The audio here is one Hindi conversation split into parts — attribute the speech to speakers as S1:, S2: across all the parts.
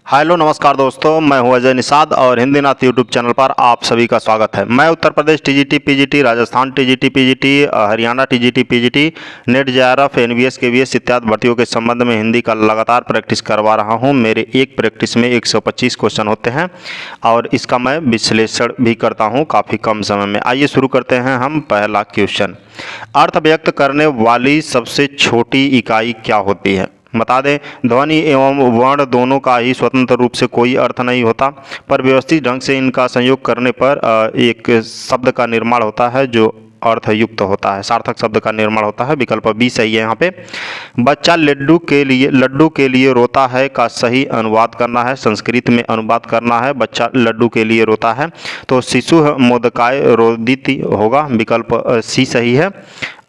S1: हेलो नमस्कार दोस्तों, मैं हूं अजय निषाद और हिंदी नाथ यूट्यूब चैनल पर आप सभी का स्वागत है। मैं Uttar Pradesh TGT PGT, Rajasthan TGT PGT, Haryana TGT PGT, NET JRF, NVS KVS इत्यादि भर्तियों के संबंध में हिंदी का लगातार प्रैक्टिस करवा रहा हूं। मेरे एक प्रैक्टिस में 125 क्वेश्चन होते हैं और इसका मैं विश्लेषण भी करता हूँ काफ़ी कम समय में। आइए शुरू करते हैं हम पहला क्वेश्चन। अर्थ व्यक्त करने वाली सबसे छोटी इकाई क्या होती है? बता दें, ध्वनि एवं वर्ण दोनों का ही स्वतंत्र रूप से कोई अर्थ नहीं होता, पर व्यवस्थित ढंग से इनका संयोग करने पर एक शब्द का निर्माण होता है जो अर्थयुक्त होता है, सार्थक शब्द का निर्माण होता है। विकल्प बी सही है यहाँ पे। बच्चा लड्डू के लिए रोता है का सही अनुवाद करना है, संस्कृत में अनुवाद करना है। बच्चा लड्डू के लिए रोता है तो शिशुः मोदकाय रोदिति होगा। विकल्प सी सही है।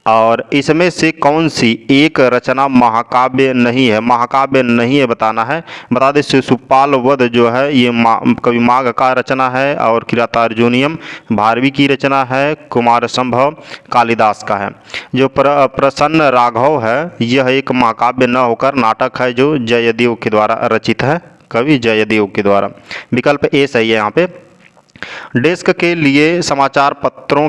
S1: और इसमें से कौन सी एक रचना महाकाव्य नहीं है? महाकाव्य नहीं है बताना है। बता दें, शिशुपाल वध जो है ये कवि माघ का रचना है और किरातार्जुनीयम भारवी की रचना है, कुमार संभव कालिदास का है। जो प्रसन्न राघव है यह एक महाकाव्य न होकर नाटक है जो जयदेव के द्वारा रचित है, कवि जयदेव के द्वारा। विकल्प ए सही है यहाँ पे। डेस्क के लिए समाचारों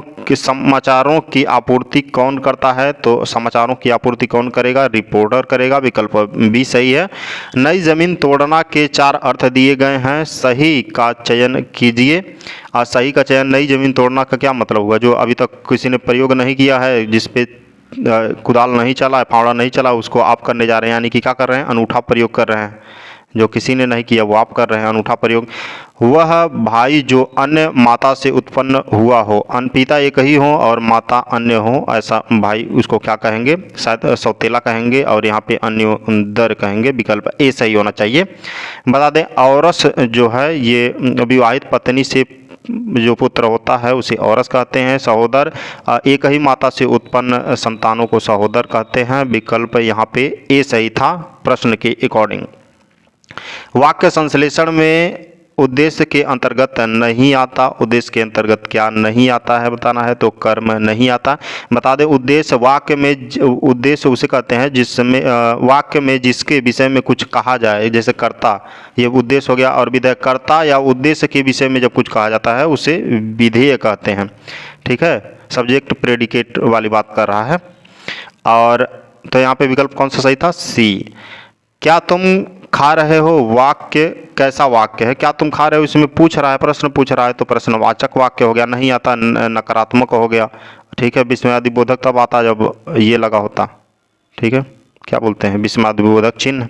S1: की आपूर्ति कौन करता है? तो समाचारों की आपूर्ति कौन करेगा? रिपोर्टर करेगा। विकल्प बी सही है। नई जमीन तोड़ना के 4 अर्थ दिए गए हैं, सही का चयन कीजिए। सही का चयन, नई जमीन तोड़ना का क्या मतलब हुआ? जो अभी तक किसी ने प्रयोग नहीं किया है, जिसपे कुदाल नहीं चला है, फावड़ा नहीं चला, उसको आप करने जा रहे हैं, यानी कि क्या कर रहे हैं? अनूठा प्रयोग कर रहे हैं। जो किसी ने नहीं किया वो आप कर रहे हैं अनूठा प्रयोग। वह भाई जो अन्य माता से उत्पन्न हुआ हो, पिता एक ही हो और माता अन्य हो, ऐसा भाई उसको क्या कहेंगे? शायद सौतेला कहेंगे और यहाँ पे अन्योदर कहेंगे। विकल्प ए सही होना चाहिए। बता दें, औरस जो है ये विवाहित पत्नी से जो पुत्र होता है उसे औरस कहते हैं। सहोदर एक ही माता से उत्पन्न संतानों को सहोदर कहते हैं। विकल्प यहाँ पे ए सही था प्रश्न के अकॉर्डिंग। वाक्य संश्लेषण में उद्देश्य के अंतर्गत नहीं आता। उद्देश्य के अंतर्गत क्या नहीं आता है बताना है, तो कर्म नहीं आता। बता दें, उद्देश्य वाक्य में उद्देश्य उसे कहते हैं जिसमें वाक्य में जिसके विषय में कुछ कहा जाए, जैसे कर्ता ये उद्देश्य हो गया, और विधेय कर्ता या उद्देश्य के विषय में जब कुछ कहा जाता है उसे विधेय कहते हैं। ठीक है, सब्जेक्ट प्रेडिकेट वाली बात कर रहा है। और तो यहाँ पे विकल्प कौन सा सही था? सी। क्या तुम खा रहे हो वाक्य कैसा वाक्य है? क्या तुम खा रहे हो इसमें पूछ रहा है, प्रश्न पूछ रहा है, तो प्रश्नवाचक वाक्य हो गया, नहीं आता नकारात्मक हो गया। ठीक है, विस्मयादि बोधक तब आता जब ये लगा होता। ठीक है, क्या बोलते हैं? विस्मयादि बोधक चिन्ह।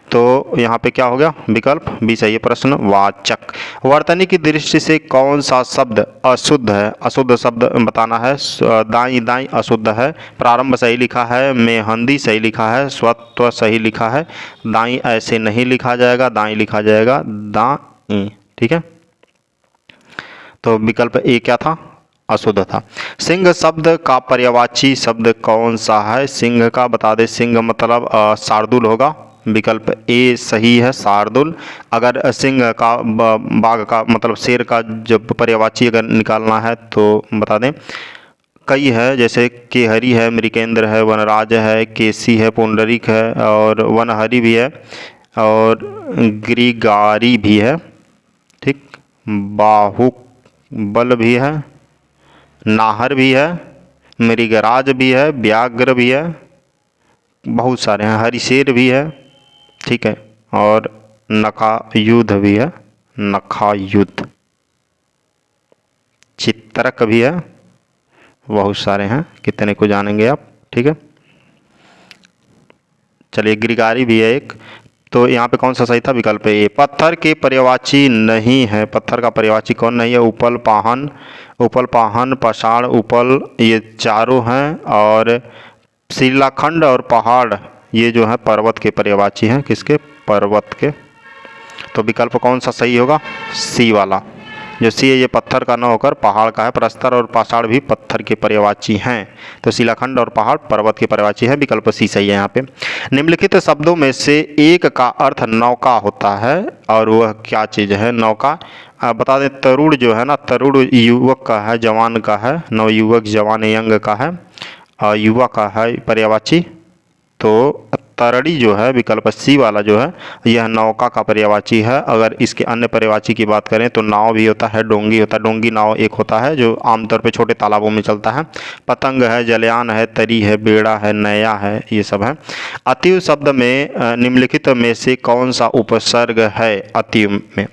S1: तो यहाँ पे क्या हो गया? विकल्प बी सही है, प्रश्नवाचक। वर्तनी की दृष्टि से कौन सा शब्द अशुद्ध है? अशुद्ध शब्द बताना है। दाई दाई अशुद्ध है। प्रारंभ सही लिखा है। मेहंदी सही लिखा है। स्वत्व सही लिखा है। दाई ऐसे नहीं लिखा जाएगा, दाई लिखा जाएगा दाई। ठीक है, तो विकल्प ए क्या था? अशुद्ध था। सिंह शब्द का पर्यायवाची शब्द कौन सा है? सिंह का बता दे, सिंह मतलब शार्दुल होगा। विकल्प ए सही है, शार्दुल। अगर सिंह का बाघ का मतलब शेर का जब पर्यायवाची अगर निकालना है तो बता दें, कई है, जैसे केहरी है, मृगेंद्र है, वनराज है, केसी है, पुंडरीक है और वनहरी भी है और ग्रीगारी भी है। ठीक, बाहुबल भी है, नाहर भी है, मृगराज भी है, व्याघ्र भी है, बहुत सारे हैं, हरिशेर भी है। ठीक है, और नखायुध भी है, नखायुध, चित्रक भी है, बहुत सारे हैं, कितने को जानेंगे आप। ठीक है, चलिए ग्रीगारी भी है एक। तो यहाँ पे कौन सा सही था? विकल्प ए। पत्थर के पर्यायवाची नहीं है। पत्थर का पर्यायवाची कौन नहीं है? उपल पाहन, उपल पाहन, पाषाण, उपल, ये चारों हैं। और शिलाखंड और पहाड़ ये जो है पर्वत के पर्यायवाची हैं। किसके? पर्वत के। तो विकल्प कौन सा सही होगा? सी वाला। जो सी है ये पत्थर का न होकर पहाड़ का है। प्रस्तर और पाषाण भी पत्थर के पर्यायवाची हैं, तो शिलाखंड और पहाड़ पर्वत के पर्यायवाची है। विकल्प सी सही है यहाँ पे। निम्नलिखित शब्दों में से एक का अर्थ नौका होता है, और वह क्या चीज़ है? नौका। बता दें, तरुण जो है ना, तरुण युवक का है, जवान का है, नवयुवक जवान यंग का है, युवा का है पर्यायवाची। तो तरड़ी जो है विकल्प सी वाला जो है यह नौका का पर्यायवाची है। अगर इसके अन्य पर्यायवाची की बात करें तो नाव भी होता है, डोंगी होता है। डोंगी नाव एक होता है जो आमतौर पे छोटे तालाबों में चलता है। पतंग है, जलयान है, तरी है, बेड़ा है, नया है, ये सब है। अतीव शब्द में निम्नलिखित में से कौन सा उपसर्ग है अतीव में?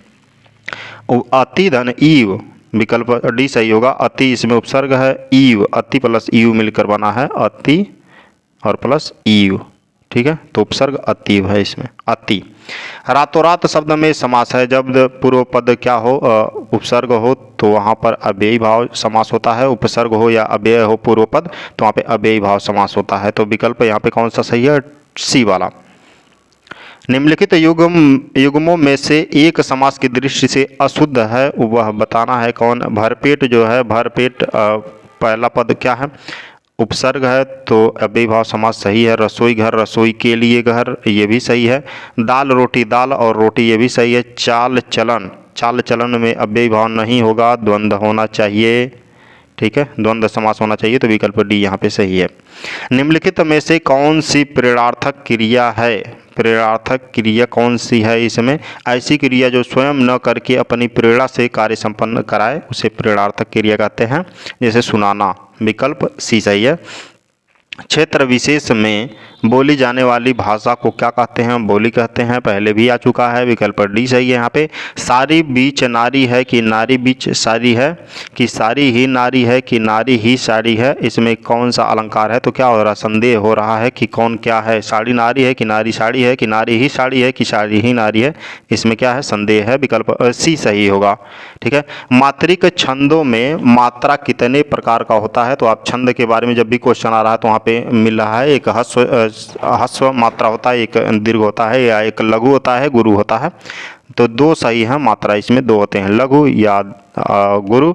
S1: अति धन ईव, विकल्प डी सही होगा। अति इसमें उपसर्ग है, ईव अति प्लस ईव मिलकर बना है अति और प्लस ईव, ठीक है, तो उपसर्ग अतीव है इसमें, अति। रातों रात शब्द में समास है। जब पूर्व पद क्या हो, उपसर्ग हो तो वहाँ पर अव्ययी भाव समास होता है। उपसर्ग हो या अव्यय हो पूर्व पद तो वहाँ पे अव्ययी भाव समास होता है। तो विकल्प यहाँ पे कौन सा सही है? सी वाला। निम्नलिखित युग्मों में से एक समास की दृष्टि से अशुद्ध है, वह बताना है कौन? भरपेट जो है, भरपेट पहला पद क्या है? उपसर्ग है तो अव्ययी भाव समास सही है। रसोई घर, रसोई के लिए घर, ये भी सही है। दाल रोटी, दाल और रोटी, ये भी सही है। चाल चलन, चाल चलन में अव्ययी भाव नहीं होगा, द्वंद्व होना चाहिए, ठीक है, द्वंद्व समास होना चाहिए, तो विकल्प डी यहाँ पे सही है। निम्नलिखित में से कौन सी प्रेरणार्थक क्रिया है? प्रेरणार्थक क्रिया कौन सी है इसमें? ऐसी क्रिया जो स्वयं न करके अपनी प्रेरणा से कार्य संपन्न कराए उसे प्रेरणार्थक क्रिया कहते हैं, जैसे सुनाना, विकल्प सी सही है। क्षेत्र विशेष में बोली जाने वाली भाषा को क्या कहते हैं? बोली कहते हैं, पहले भी आ चुका है, विकल्प डी सही है। यहाँ पे सारी बीच नारी है कि नारी बीच सारी है, कि सारी ही नारी है कि नारी ही साड़ी है, इसमें कौन सा अलंकार है? तो क्या हो रहा है? संदेह हो रहा है कि कौन क्या है, साड़ी नारी है कि नारी साड़ी है, कि नारी ही साड़ी है कि साड़ी ही नारी है, इसमें क्या है? संदेह है, विकल्प सी सही होगा, ठीक है। मात्रिक छंदों में मात्रा कितने प्रकार का होता है? तो आप छंद के बारे में जब भी क्वेश्चन आ रहा है तो वहाँ पे मिल रहा है, एक ह्रस्व मात्रा होता है, एक दीर्घ होता है, या एक लघु होता है, गुरु होता है। तो दो सही है, मात्रा इसमें दो होते हैं, लघु या गुरु,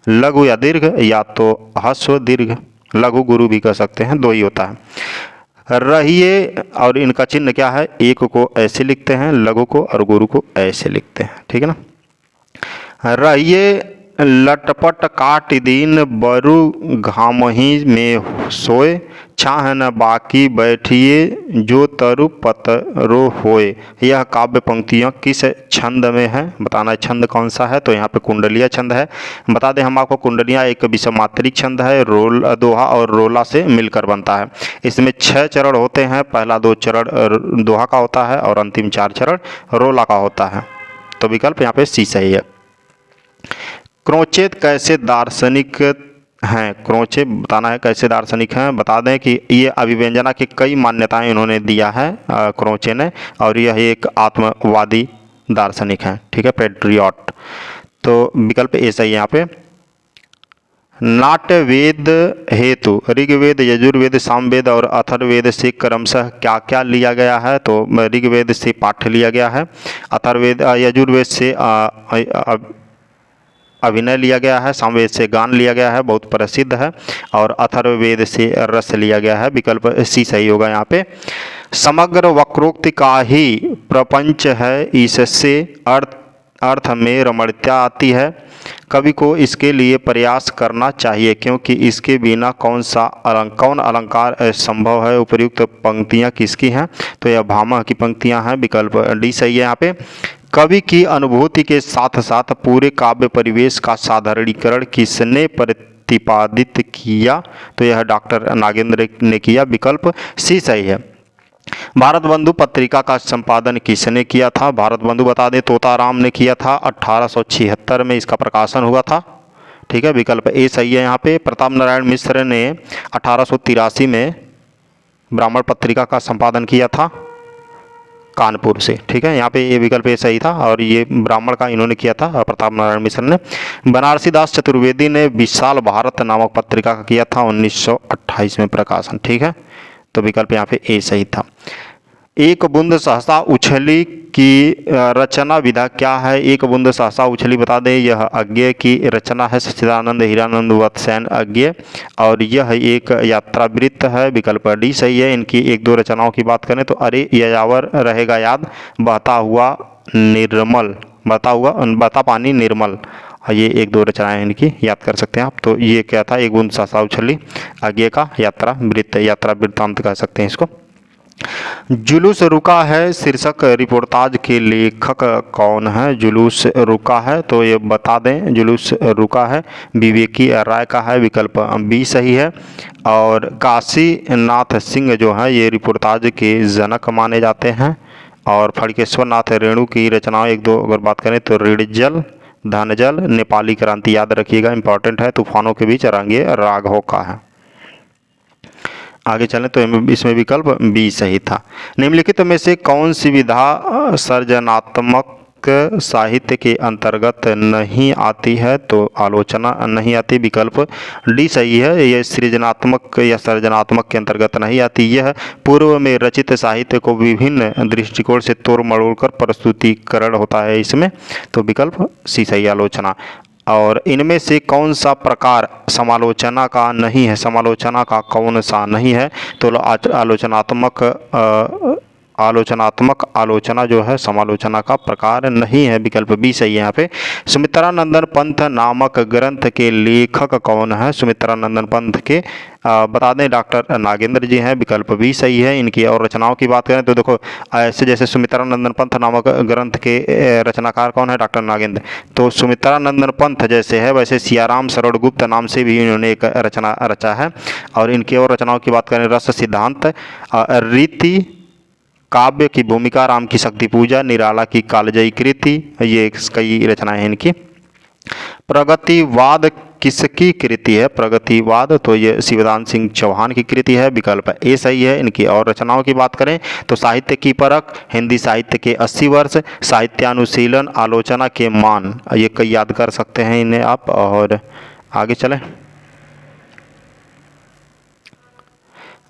S1: लघु या दीर्घ, या तो ह्रस्व दीर्घ, लघु गुरु भी कह सकते हैं, दो ही होता है। रहिए और इनका चिन्ह क्या है? एक को ऐसे लिखते हैं लघु को और गुरु को ऐसे लिखते हैं, ठीक है ना। रहिए लटपट काट दिन बरु घामही में सोए, छाह न बाकी बैठिए जो तरु पतरो होए। यह काव्य पंक्तियाँ किस छंद में है? बताना है छंद कौन सा है? तो यहाँ पे कुंडलिया छंद है। बता दें हम आपको, कुंडलिया एक विषमात्रिक छंद है, रोल दोहा और रोला से मिलकर बनता है। इसमें 6 चरण होते हैं, पहला 2 चरण दोहा का होता है और अंतिम 4 चरण रोला का होता है, तो विकल्प यहाँ पे सी सही है। क्रोचेत कैसे दार्शनिक हैं? क्रोचे बताना है कैसे दार्शनिक हैं। बता दें कि ये अभिव्यंजना की कई मान्यताएं इन्होंने दिया है क्रोचे ने, और यह एक आत्मवादी दार्शनिक हैं, ठीक है, पेट्रियट। तो विकल्प ए सही है यहाँ पे। नाट्य वेद हेतु ऋग्वेद, यजुर्वेद, सामवेद और अथर्ववेद से क्रमशः क्या क्या लिया गया है? तो ऋग्वेद से पाठ्य लिया गया है, अथर्ववेद यजुर्वेद से अभिनय लिया गया है, सामवेद से गान लिया गया है, बहुत प्रसिद्ध है, और अथर्ववेद से रस लिया गया है, विकल्प सी सही होगा यहाँ पे। समग्र वक्रोक्ति का ही प्रपंच है, इससे अर्थ में रमणीयता आती है, कवि को इसके लिए प्रयास करना चाहिए क्योंकि इसके बिना कौन अलंकार संभव है। उपर्युक्त पंक्तियाँ किसकी हैं? तो यह भामह की पंक्तियाँ हैं, विकल्प डी सही है यहाँ पे। कवि की अनुभूति के साथ साथ पूरे काव्य परिवेश का साधारणीकरण किसने प्रतिपादित किया? तो यह डॉक्टर नागेंद्र ने किया, विकल्प सी सही है। भारत बंधु पत्रिका का संपादन किसने किया था? भारत बंधु बता दें तोताराम ने किया था, 1876 में इसका प्रकाशन हुआ था, ठीक है, विकल्प ए सही है यहाँ पे। प्रताप नारायण मिश्र ने 1883 में ब्राह्मण पत्रिका का संपादन किया था कानपुर से, ठीक है, यहाँ पे ये विकल्प ए सही था, और ये ब्राह्मण का इन्होंने किया था प्रताप नारायण मिश्र ने। बनारसी दास चतुर्वेदी ने विशाल भारत नामक पत्रिका का किया था 1928 में प्रकाशन, ठीक है, तो विकल्प यहाँ पे ए सही था। एक बूंद सहसा उछली की रचना विधा क्या है? एक बूंद सहसा उछली बता दें यह अज्ञेय की रचना है, सच्चिदानंद हीरानंद वत्सैन अज्ञेय, और यह एक यात्रावृत्त है, विकल्प डी सही है। इनकी 1-2 रचनाओं की बात करें तो अरे यायावर रहेगा याद, बहता हुआ निर्मल, बहता पानी निर्मल, ये 1-2 रचनाएं इनकी याद कर सकते हैं आप। तो ये क्या था? एक बूंद सहसा उछली, अज्ञेय का यात्रा वृत्तांत कह सकते हैं इसको। जुलूस रुका है शीर्षक रिपोर्टाज के लेखक कौन है? जुलूस रुका है तो ये बता दें, जुलूस रुका है विवेकी राय का है, विकल्प बी सही है। और काशीनाथ सिंह जो है ये रिपोर्टाज के जनक माने जाते हैं। और फड़केश्वर नाथ रेणु की रचनाओं एक दो अगर बात करें तो ऋणजल, धनजल, नेपाली क्रांति याद रखिएगा, इंपॉर्टेंट है। तूफानों के बीच रंगे राघव का है। आगे चलें तो इसमें विकल्प बी सही था। निम्नलिखित में से कौन सी विधा सृजनात्मक साहित्य के अंतर्गत नहीं आती है? तो आलोचना नहीं आती, विकल्प डी सही है। यह सृजनात्मक या सर्जनात्मक के अंतर्गत नहीं आती। यह पूर्व में रचित साहित्य को विभिन्न दृष्टिकोण से तोड़ मरोड़ कर प्रस्तुतिकरण होता है इसमें, तो विकल्प सी सही आलोचना। और इनमें से कौन सा प्रकार समालोचना का नहीं है? समालोचना का कौन सा नहीं है? तो आलोचनात्मक आलोचना जो है समालोचना का प्रकार नहीं है, विकल्प बी सही है यहाँ पे। सुमित्रानंदन पंथ नामक ग्रंथ के लेखक कौन है? सुमित्रानंदन पंथ के बता दें डॉक्टर नागेंद्र जी हैं, विकल्प बी सही है। इनकी और रचनाओं की बात करें तो देखो ऐसे जैसे सुमित्रानंदन पंथ नामक ग्रंथ के रचनाकार कौन है? डॉक्टर नागेंद्र। तो सुमित्रानंदन पंथ जैसे है वैसे सियाराम शरण गुप्त नाम से भी इन्होंने एक रचना रचा है। और इनकी और रचनाओं की बात करें रस सिद्धांत, रीति काव्य की भूमिका, राम की शक्ति पूजा, निराला की कालजयी कृति, ये कई रचनाएं हैं इनकी। प्रगतिवाद किसकी कृति है? प्रगतिवाद तो ये शिवदान सिंह चौहान की कृति है, विकल्प ए सही है। इनकी और रचनाओं की बात करें तो साहित्य की परख, हिंदी साहित्य के 80 वर्ष, साहित्यानुशीलन, आलोचना के मान, ये कई याद कर सकते हैं इन्हें आप। और आगे चलें,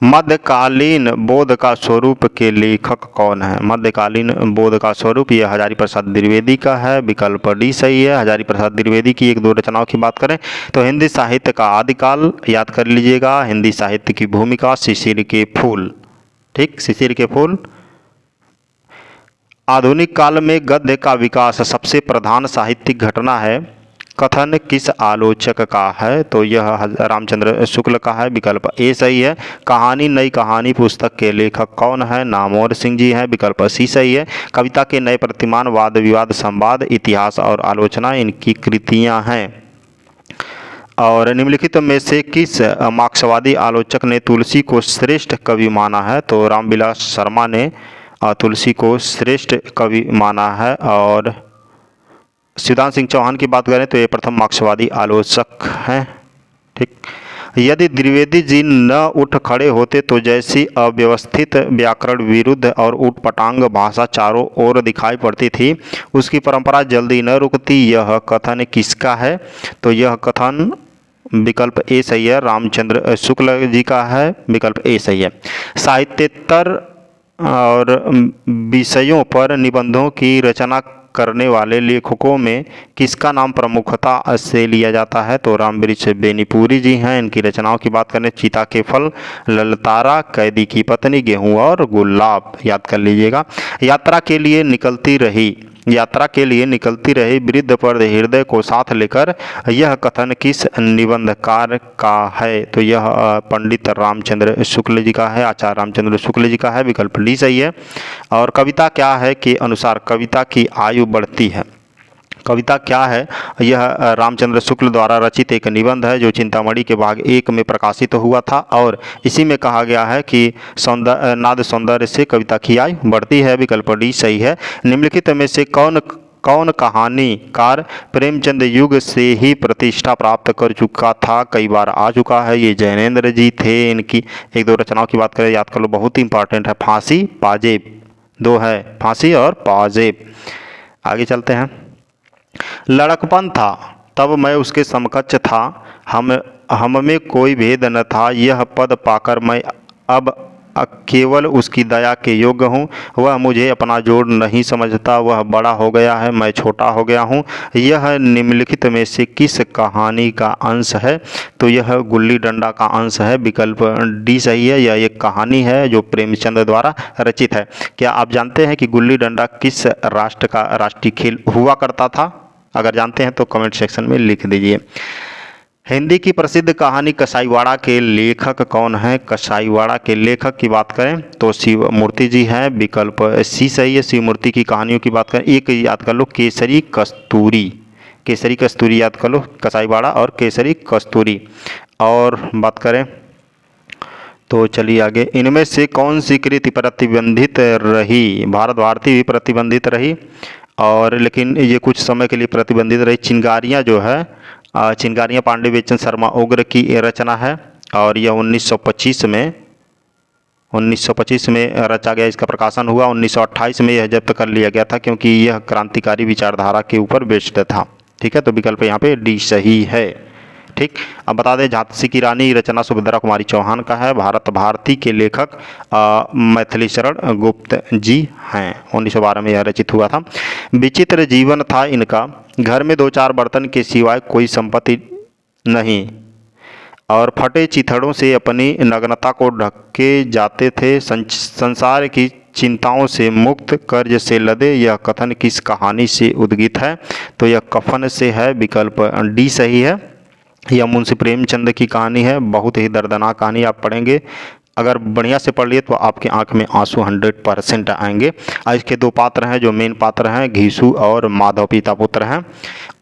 S1: मध्यकालीन बोध का स्वरूप के लेखक कौन है? मध्यकालीन बोध का स्वरूप ये हजारी प्रसाद द्विवेदी का है, विकल्प डी सही है। हजारी प्रसाद द्विवेदी की एक दो रचनाओं की बात करें तो हिंदी साहित्य का आदिकाल याद कर लीजिएगा, हिंदी साहित्य की भूमिका, शिशिर के फूल, ठीक, शिशिर के फूल। आधुनिक काल में गद्य का विकास सबसे प्रधान साहित्यिक घटना है, कथन किस आलोचक का है? तो यह रामचंद्र शुक्ल का है, विकल्प ए सही है। कहानी नई कहानी पुस्तक के लेखक कौन है? नामवर सिंह जी हैं, विकल्प सी सही है। कविता के नए प्रतिमान, वाद विवाद, संवाद, इतिहास और आलोचना इनकी कृतियां हैं। और निम्नलिखित में से किस मार्क्सवादी आलोचक ने तुलसी को श्रेष्ठ कवि माना है? तो रामविलास शर्मा ने तुलसी को श्रेष्ठ कवि माना है। और शिवदान सिंह चौहान की बात करें तो ये प्रथम मार्क्सवादी आलोचक हैं, ठीक। यदि द्विवेदी जी न उठ खड़े होते तो जैसी अव्यवस्थित व्याकरण विरुद्ध और उटपटांग भाषा चारों ओर दिखाई पड़ती थी उसकी परंपरा जल्दी न रुकती। यह कथन किसका है? तो यह कथन विकल्प ए सही है, रामचंद्र शुक्ल जी का है, विकल्प ए सही है। साहित्येतर और विषयों पर निबंधों की रचना करने वाले लेखकों में किसका नाम प्रमुखता से लिया जाता है? तो रामवृक्ष बेनीपुरी जी हैं। इनकी रचनाओं की बात करें चीता के फल, ललतारा, कैदी की पत्नी, गेहूं और गुलाब याद कर लीजिएगा। यात्रा के लिए निकलती रही वृद्ध पर हृदय को साथ लेकर, यह कथन किस निबंधकार का है? तो यह पंडित रामचंद्र शुक्ल जी का है, आचार्य रामचंद्र शुक्ल जी का है, विकल्प डी सही है। और कविता क्या है के अनुसार कविता की आयु बढ़ती है? कविता क्या है? यह रामचंद्र शुक्ल द्वारा रचित एक निबंध है जो चिंतामणि के भाग 1 में प्रकाशित हुआ था और इसी में कहा गया है कि नाद सौंदर्य से कविता की आयु बढ़ती है, विकल्प डी सही है। निम्नलिखित में से कौन कहानीकार प्रेमचंद युग से ही प्रतिष्ठा प्राप्त कर चुका था, कई बार आ चुका है? ये जैनेन्द्र जी थे। इनकी एक दो रचनाओं की बात करें, याद कर लो, बहुत ही इंपॉर्टेंट है। फांसी, पाजेब, दो है, फांसी और पाजेब। आगे चलते हैं। लड़कपन था तब मैं उसके समकक्ष था, हम में कोई भेद न था, यह पद पाकर मैं अब केवल उसकी दया के योग्य हूँ। वह मुझे अपना जोड़ नहीं समझता, वह बड़ा हो गया है, मैं छोटा हो गया हूँ। यह निम्नलिखित में से किस कहानी का अंश है? तो यह गुल्ली डंडा का अंश है, विकल्प डी सही है। यह एक कहानी है जो प्रेमचंद द्वारा रचित है। क्या आप जानते हैं कि गुल्ली डंडा किस राष्ट्र का राष्ट्रीय खेल हुआ करता था? अगर जानते हैं तो कमेंट सेक्शन में लिख दीजिए। हिंदी की प्रसिद्ध कहानी कसाईवाड़ा के लेखक कौन है? कसाईवाड़ा के लेखक की बात करें तो शिव मूर्ति जी हैं, विकल्प सी सही है। शिव मूर्ति की कहानियों की बात करें, एक याद कर लो, केसरी कस्तूरी, केसरी कस्तूरी याद कर लो, कसाईवाड़ा और केसरी कस्तूरी। और बात करें तो चलिए आगे, इनमें से कौन सी कृति प्रतिबंधित रही? भारत भारती भी प्रतिबंधित रही, और लेकिन ये कुछ समय के लिए प्रतिबंधित रही। चिंगारियाँ जो है, चिंगारियाँ पांडे बेचन शर्मा उग्र की रचना है, और यह 1925 में रचा गया, इसका प्रकाशन हुआ। 1928 में यह जब्त कर लिया गया था क्योंकि यह क्रांतिकारी विचारधारा के ऊपर बेस्ड था। ठीक है, तो विकल्प यहाँ पे डी सही है। ठीक, अब बता दें झांसी की रानी रचना सुभद्रा कुमारी चौहान का है। भारत भारती के लेखक मैथिली शरण गुप्त जी हैं, 1912 में यह रचित हुआ था। विचित्र जीवन था इनका, घर में 2-4 बर्तन के सिवाय कोई संपत्ति नहीं, और फटे चिथड़ों से अपनी नग्नता को ढके जाते थे। संसार की चिंताओं से मुक्त, कर्ज से लदे। यह कथन किस कहानी से उद्गित है? तो यह कफन से है, विकल्प डी सही है। यह मुंशी प्रेमचंद की कहानी है, बहुत ही दर्दनाक कहानी। आप पढ़ेंगे, अगर बढ़िया से पढ़ लिए तो आपके आंख में आंसू 100% आएंगे। इसके 2 पात्र हैं जो मेन पात्र हैं, घीसू और माधव पिता पुत्र हैं।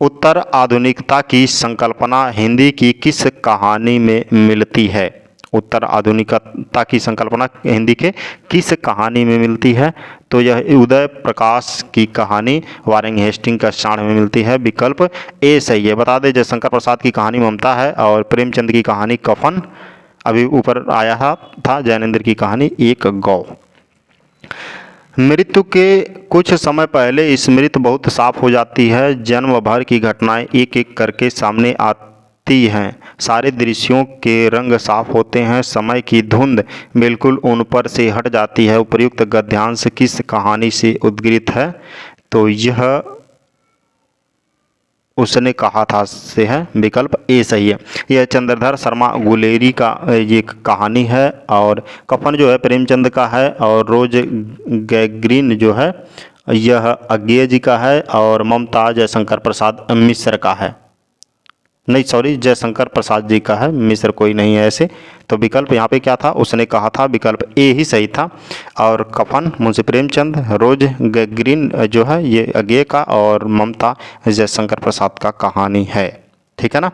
S1: उत्तर आधुनिकता की संकल्पना हिंदी की किस कहानी में मिलती है? उत्तर आधुनिकता की संकल्पना हिंदी के किस कहानी में मिलती है? तो यह उदय प्रकाश की कहानी वारेंग हेस्टिंग का साण में मिलती है, विकल्प ए सही है। बता दें जयशंकर प्रसाद की कहानी ममता है, और प्रेमचंद की कहानी कफन अभी ऊपर आया था। जैनेन्द्र की कहानी एक गौ। मृत्यु के कुछ समय पहले स्मृति बहुत साफ हो जाती है, जन्म भर की घटनाएं एक एक करके सामने आती हैं, सारे दृश्यों के रंग साफ होते हैं, समय की धुंध बिल्कुल उन पर से हट जाती है। उपर्युक्त गद्यांश किस कहानी से उद्गृत है? तो यह उसने कहा था से है, विकल्प ए सही है। यह चंद्रधर शर्मा गुलेरी का ये कहानी है, और कफन जो है प्रेमचंद का है, और रोज गैग्रीन जो है यह अज्ञेय जी का है, और ममता जयशंकर प्रसाद मिश्र का है। नहीं सॉरी, जयशंकर प्रसाद जी का है, मिश्र कोई नहीं है ऐसे। तो विकल्प यहाँ पे क्या था? उसने कहा था, विकल्प ए ही सही था। और कफन मुंशी प्रेमचंद, रोज गैग्रीन जो है ये अज्ञेय का, और ममता जयशंकर प्रसाद का कहानी है। ठीक है ना।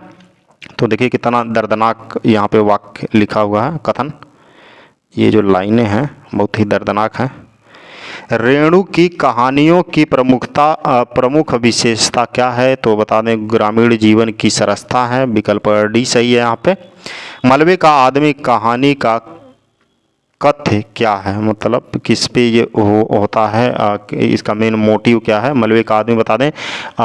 S1: तो देखिए कितना दर्दनाक यहाँ पे वाक्य लिखा हुआ है, कथन। ये जो लाइनें हैं बहुत ही दर्दनाक हैं। रेणु की कहानियों की प्रमुख विशेषता क्या है? तो बता दें ग्रामीण जीवन की सरसता है, विकल्प डी सही है यहाँ पे। मलबे का आदमी कहानी का कथ्य क्या है, मतलब किस पे ये होता है, इसका मेन मोटिव क्या है? मलबे का आदमी बता दें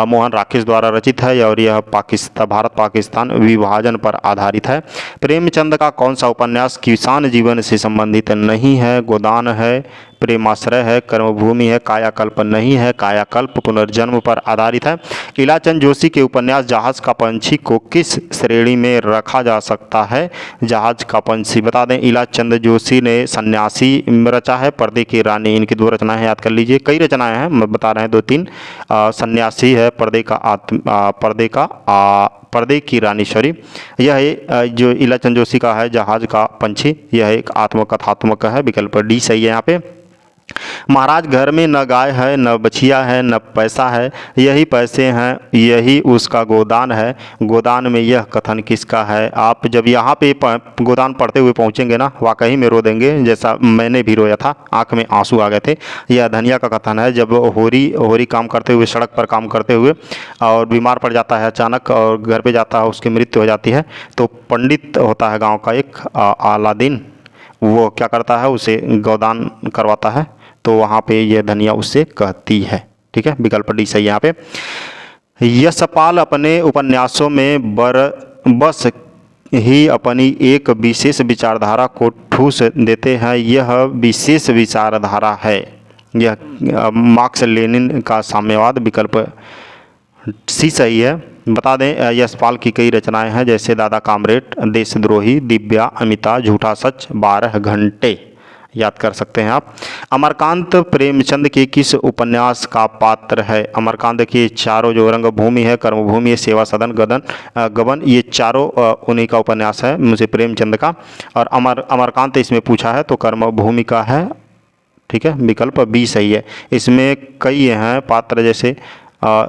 S1: मोहन राकेश द्वारा रचित है, और यह भारत पाकिस्तान विभाजन पर आधारित है। प्रेमचंद का कौन सा उपन्यास किसान जीवन से संबंधित नहीं है? गोदान है, प्रेमाश्रय है, कर्मभूमि है, कायाकल्प नहीं है, कायाकल्प पुनर्जन्म पर आधारित है। इलाचंद जोशी के उपन्यास जहाज का पंछी को किस श्रेणी में रखा जा सकता है? जहाज का पंछी बता दें इलाचंद जोशी ने सन्यासी रचा है, पर्दे की रानी, इनकी 2 रचनाएं याद कर लीजिए। कई रचनाएं हैं, मैं बता रहे हैं 2-3। सन्यासी है, पर्दे की रानी, सॉरी। यह जो इलाचंद जोशी का है जहाज का पंछी, यह एक आत्मकथात्मक है, विकल्प डी सही है यहाँ पे। महाराज घर में न गाय है, न बछिया है, न पैसा है, यही पैसे हैं, यही उसका गोदान है। गोदान में यह कथन किसका है? आप जब यहाँ पे गोदान पढ़ते हुए पहुँचेंगे ना, वाकई में रो देंगे, जैसा मैंने भी रोया था, आंख में आंसू आ गए थे। यह धनिया का कथन है। जब होरी काम करते हुए, सड़क पर काम करते हुए, और बीमार पड़ जाता है अचानक, और घर पे जाता है, उसकी मृत्यु हो जाती है, तो पंडित होता है गाँव का एक अलादीन, वो क्या करता है, उसे गोदान करवाता है। तो वहाँ पे ये धनिया उससे कहती है। ठीक है, विकल्प डी सही है यहाँ पे। यशपाल अपने उपन्यासों में बस ही अपनी एक विशेष विचारधारा को ठूस देते हैं। यह विशेष विचारधारा है, यह मार्क्स लेनिन का साम्यवाद, विकल्प सी सही है। बता दें यशपाल की कई रचनाएं हैं, जैसे दादा कामरेड, देशद्रोही, दिव्या, अमिता, झूठा सच, 12 घंटे। याद कर सकते हैं आप। अमरकांत प्रेमचंद के किस उपन्यास का पात्र है? अमरकांत के चारों जो रंगभूमि है, कर्मभूमि है, सेवा सदन, गबन, ये चारों उन्हीं का उपन्यास है मुझे प्रेमचंद का। और अमरकांत इसमें पूछा है तो कर्मभूमि का है, ठीक है, विकल्प बी सही है। इसमें कई हैं पात्र, जैसे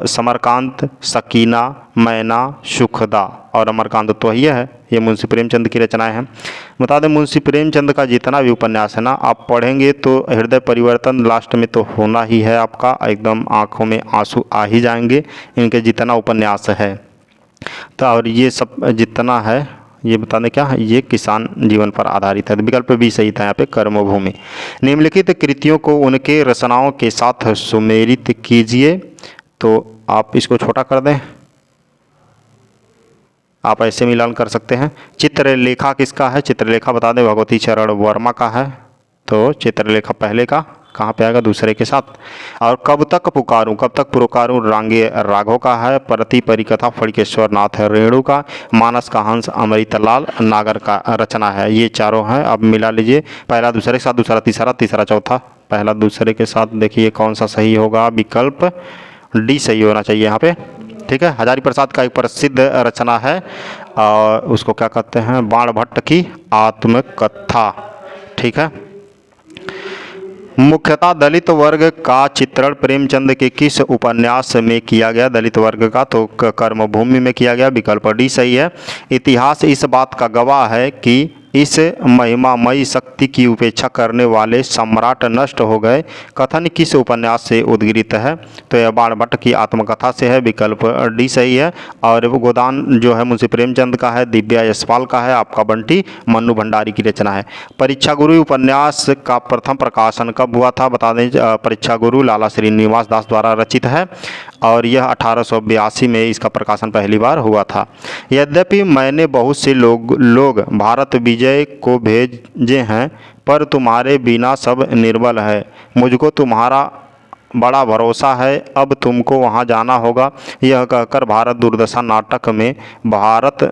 S1: समरकांत, सकीना, मैना, सुखदा और अमरकांत तो ये है। ये मुंशी प्रेमचंद की रचनाएं हैं। बता दें मुंशी प्रेमचंद का जितना भी उपन्यास है ना, आप पढ़ेंगे तो हृदय परिवर्तन लास्ट में तो होना ही है आपका, एकदम आंखों में आंसू आ ही जाएंगे इनके जितना उपन्यास है। तो और ये सब जितना है ये बता दें क्या है, ये किसान जीवन पर आधारित है। विकल्प भी सही था यहाँ पे, कर्मभूमि। निम्नलिखित कृतियों को उनके रचनाओं के साथ सुमेलित कीजिए। तो आप इसको छोटा कर दें, आप ऐसे मिलान कर सकते हैं। चित्रलेखा किसका है? चित्रलेखा बता दें भगवती चरण वर्मा का है। तो चित्रलेखा पहले का कहाँ पे आएगा? दूसरे के साथ। और कब तक पुकारूं, कब तक पुकारूं रांगे राघव का है। प्रति परिकथा फड़केश्वर नाथ रेणु का। मानस का हंस अमृतलाल नागर का रचना है। ये चारों हैं, अब मिला लीजिए। पहला दूसरे के साथ, दूसरा तीसरा, तीसरा चौथा। पहला दूसरे के साथ, देखिए कौन सा सही होगा? विकल्प डी सही होना चाहिए यहाँ पे, ठीक है। हजारी प्रसाद का एक प्रसिद्ध रचना है और उसको क्या कहते हैं? बाण भट्ट की आत्मकथा, ठीक है। मुख्यतः दलित वर्ग का चित्रण प्रेमचंद के किस उपन्यास में किया गया? दलित वर्ग का तो कर्मभूमि में किया गया, विकल्प डी सही है। इतिहास इस बात का गवाह है कि इस महिमामयी शक्ति की उपेक्षा करने वाले सम्राट नष्ट हो गए। कथन किस उपन्यास से उद्गीरित है? तो यह बाण भट्ट की आत्मकथा से है, विकल्प डी सही है। और वो गोदान जो है मुंशी प्रेमचंद का है, दिव्या यशपाल का है, आपका बंटी मन्नू भंडारी की रचना है। परीक्षा गुरु उपन्यास का प्रथम प्रकाशन कब हुआ था? बता दें परीक्षा गुरु लाला श्रीनिवास दास द्वारा रचित है और यह 1882 में इसका प्रकाशन पहली बार हुआ था। यद्यपि मैंने बहुत से लोग भारत विजय को भेजे हैं, पर तुम्हारे बिना सब निर्बल है। मुझको तुम्हारा बड़ा भरोसा है, अब तुमको वहां जाना होगा। यह कहकर भारत दुर्दशा नाटक में भारत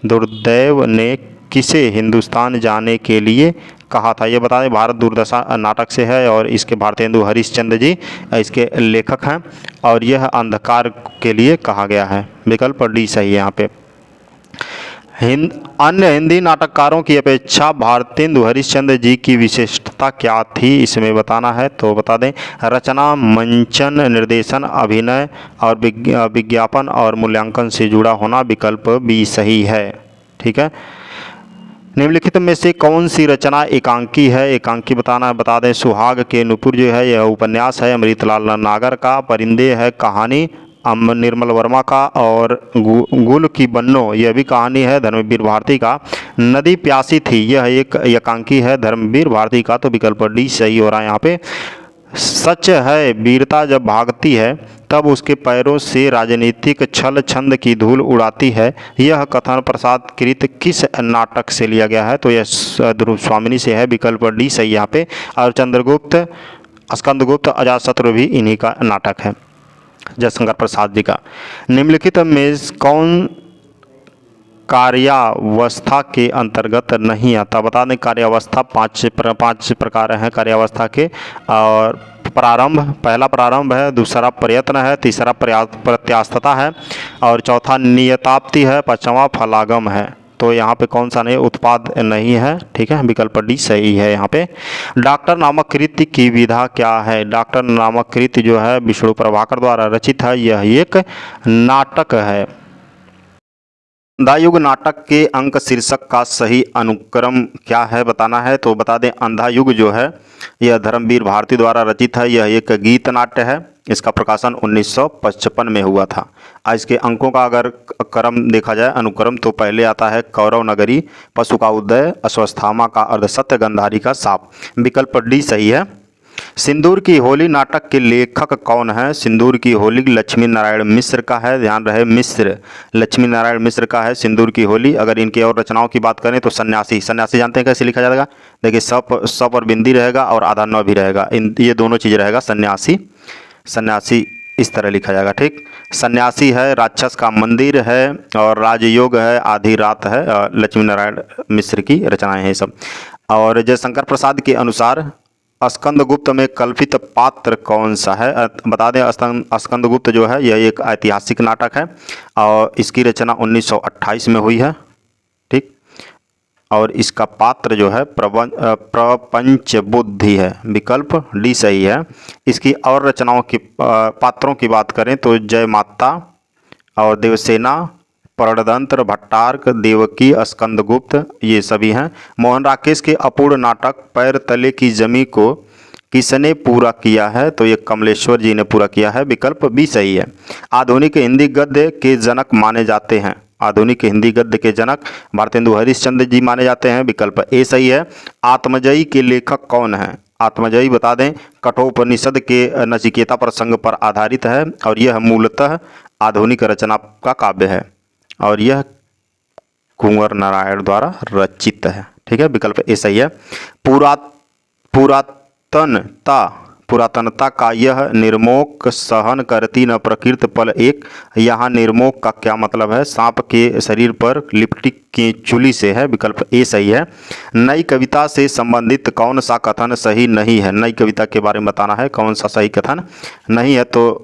S1: दुर्दैव ने किसे हिंदुस्तान जाने के लिए कहा था? ये बता दें भारत दुर्दशा नाटक से है और इसके भारतेंदु हरिश्चंद्र जी इसके लेखक हैं और यह अंधकार के लिए कहा गया है, विकल्प डी सही है यहाँ पे। अन्य हिंदी नाटककारों की अपेक्षा भारतेंदु हरिश्चंद्र जी की विशेषता क्या थी? इसमें बताना है। तो बता दें रचना, मंचन, निर्देशन, अभिनय और विज्ञापन और मूल्यांकन से जुड़ा होना, विकल्प बी सही है, ठीक है। निम्नलिखित में से कौन सी रचना एकांकी है? एकांकी बताना है। बता दें सुहाग के नुपुर जो है यह उपन्यास है अमृतलाल नागर का। परिंदे है कहानी निर्मल वर्मा का। और गुल की बन्नो यह भी कहानी है धर्मवीर भारती का। नदी प्यासी थी यह एक एकांकी है धर्मवीर भारती का, तो विकल्प डी सही हो रहा है यहाँ पे। सच है वीरता जब भागती है तब उसके पैरों से राजनीतिक छल छंद की धूल उड़ाती है, यह कथन प्रसाद कृत किस नाटक से लिया गया है? तो यह ध्रुव स्वामिनी से है, विकल्प डी सही यहाँ पे। और चंद्रगुप्त, स्कंदगुप्त, अजातशत्रु भी इन्हीं का नाटक है, जयशंकर प्रसाद जी का। निम्नलिखित में कौन कार्यावस्था के अंतर्गत नहीं आता? बता दें कार्यावस्था पांच प्रकार हैं कार्यावस्था के। और प्रारंभ, पहला प्रारंभ है, दूसरा प्रयत्न है, तीसरा प्रत्यास्थता है और चौथा नियताप्ति है, पांचवा फलागम है। तो यहाँ पे कौन सा नहीं? उत्पाद नहीं है, ठीक है, विकल्प डी सही है यहाँ पे। डॉक्टर नामक कृति की विधा क्या है? डॉक्टर नामक कृति जो है विष्णु प्रभाकर द्वारा रचित है, यह एक नाटक है। अंधायुग नाटक के अंक शीर्षक का सही अनुक्रम क्या है बताना है। तो बता दें अंधायुग जो है यह धर्मवीर भारती द्वारा रचित है, यह एक गीत नाट्य है। इसका प्रकाशन 1955 में हुआ था। आज के अंकों का अगर क्रम देखा जाए अनुक्रम, तो पहले आता है कौरव नगरी, पशु का उदय, अश्वत्थामा का अर्धसत्य, गंधारी का साप, विकल्प डी सही है। सिंदूर की होली नाटक के लेखक कौन है? सिंदूर की होली लक्ष्मी नारायण मिश्र का है, ध्यान रहे मिश्र, लक्ष्मी नारायण मिश्र का है सिंदूर की होली। अगर इनके और रचनाओं की बात करें तो सन्यासी, सन्यासी जानते हैं कैसे लिखा जाएगा? देखिए स पर बिंदी रहेगा और आधा न भी रहेगा, ये दोनों चीज़ रहेगा। सन्यासी, सन्यासी इस तरह लिखा जाएगा, ठीक। सन्यासी है, राक्षस का मंदिर है और राजयोग है, आधी रात है, लक्ष्मी नारायण मिश्र की रचनाएं हैं सब। और जयशंकर प्रसाद के अनुसार स्कंदगुप्त में कल्पित पात्र कौन सा है? बता दें, स्कंदगुप्त जो है यह एक ऐतिहासिक नाटक है और इसकी रचना 1928 में हुई है। ठीक, और इसका पात्र जो है प्रपंच बुद्धि है। विकल्प डी सही है। इसकी और रचनाओं की पात्रों की बात करें तो जय माता और देवसेना, प्रणतंत्र, भट्टार्क, देवकी, स्कंदगुप्त, ये सभी हैं। मोहन राकेश के अपूर्ण नाटक पैर तले की जमी को किसने पूरा किया है? तो ये कमलेश्वर जी ने पूरा किया है। विकल्प बी सही है। आधुनिक हिंदी गद्य के जनक माने जाते हैं। आधुनिक हिंदी गद्य के जनक भारतेंदु हरिश्चंद्र जी माने जाते हैं। विकल्प ए सही है। आत्मजयी के लेखक कौन है? आत्मजयी बता दें कठोपनिषद के नचिकेता प्रसंग पर आधारित है और यह मूलतः आधुनिक रचना का काव्य है और यह कुंवर नारायण द्वारा रचित है। ठीक है, विकल्प ए सही है। पुरातनता का यह निर्मोक सहन करती न प्रकृत पल एक। यहाँ निर्मोक का क्या मतलब है? सांप के शरीर पर लिपटी केंचुली से है। विकल्प ए सही है। नई कविता से संबंधित कौन सा कथन सही नहीं है? नई कविता के बारे में बताना है कौन सा सही कथन नहीं है। तो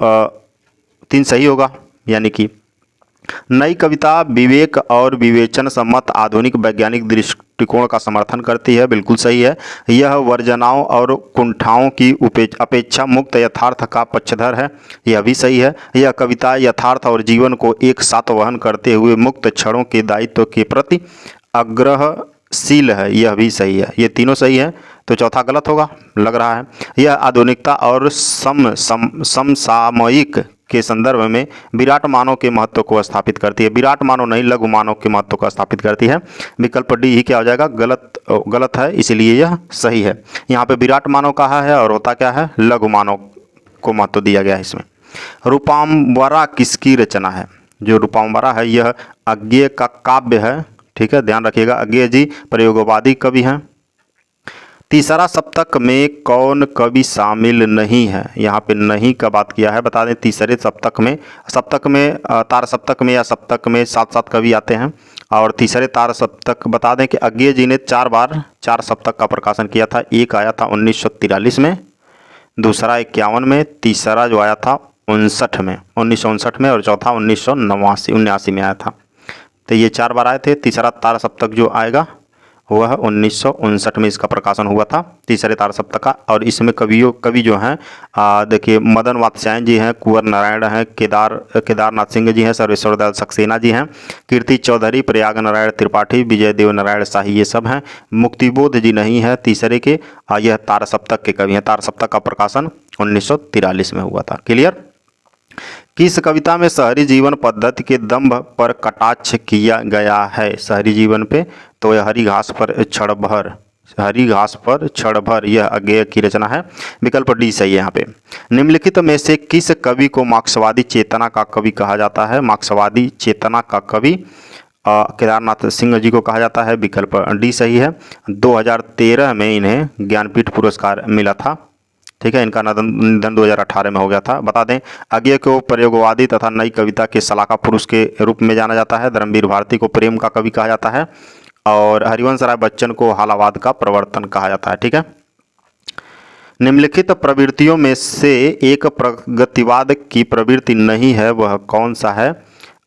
S1: 3 सही होगा, यानी कि नई कविता विवेक और विवेचन सम्मत आधुनिक वैज्ञानिक दृष्टिकोण का समर्थन करती है। बिल्कुल सही है। यह वर्जनाओं और कुंठाओं की अपेक्षा मुक्त यथार्थ का पक्षधर है। यह भी सही है। यह कविता यथार्थ और जीवन को एक साथ वहन करते हुए मुक्त क्षणों के दायित्व के प्रति आग्रहशील है। यह भी सही है। ये तीनों सही है, तो चौथा गलत होगा लग रहा है। यह आधुनिकता और समसामयिक के संदर्भ में विराट मानव के महत्व को स्थापित करती है। विराट मानव नहीं, लघु मानव के महत्व को स्थापित करती है। विकल्प डी ही क्या हो जाएगा? गलत है, इसलिए यह सही है। यहाँ पे विराट मानव कहा है और होता क्या है? लघु मानव को महत्व दिया गया है इसमें। रूपाम्बरा किसकी रचना है? जो रूपाम्बरा है यह अज्ञेय का काव्य है। ठीक है, ध्यान रखिएगा। अज्ञेय जी प्रयोगवादी कवि हैं। तीसरा सप्तक में कौन कवि शामिल नहीं है? यहाँ पे नहीं का बात किया है। बता दें तीसरे सप्तक में तार सप्तक में या सप्तक में 7 कवि आते हैं और तीसरे तार सप्तक बता दें कि अज्ञेय जी ने 4 बार 4 सप्तक का प्रकाशन किया था। एक आया था 1943 में, दूसरा 51 में, तीसरा जो आया था 1959 में और चौथा 1979 में आया था। तो ये 4 बार आए थे। तीसरा तार सप्तक जो आएगा वह 1959 में इसका प्रकाशन हुआ था, तीसरे तार सप्तक का। और इसमें कवि जो हैं देखिए मदन वात्स्यायन जी हैं, कुंवर नारायण हैं, केदारनाथ सिंह जी हैं, सर्वेश्वर दयाल सक्सेना जी हैं, कीर्ति चौधरी, प्रयाग नारायण त्रिपाठी, विजय देव नारायण शाही, ये सब हैं। मुक्तिबोध जी नहीं है तीसरे के। यह तार सप्तक के कवि हैं। तार सप्तक का प्रकाशन 1943 में हुआ था। क्लियर? किस कविता में शहरी जीवन पद्धति के दंभ पर कटाक्ष किया गया है? शहरी जीवन पे, तो यह हरी घास पर क्षण भर यह अज्ञेय की रचना है। विकल्प डी सही है यहाँ पे। निम्नलिखित में से किस कवि को मार्क्सवादी चेतना का कवि कहा जाता है? मार्क्सवादी चेतना का कवि केदारनाथ सिंह जी को कहा जाता है। विकल्प डी सही है। 2013 में इन्हें ज्ञानपीठ पुरस्कार मिला था। ठीक है, इनका निधन 2018 में हो गया था। बता दें अज्ञेय को प्रयोगवादी तथा नई कविता के सलाका पुरुष के रूप में जाना जाता है। धर्मवीर भारती को प्रेम का कवि कहा जाता है और हरिवंश राय बच्चन को हालावाद का प्रवर्तन कहा जाता है। ठीक है, निम्नलिखित प्रवृत्तियों में से एक प्रगतिवाद की प्रवृत्ति नहीं है, वह कौन सा है?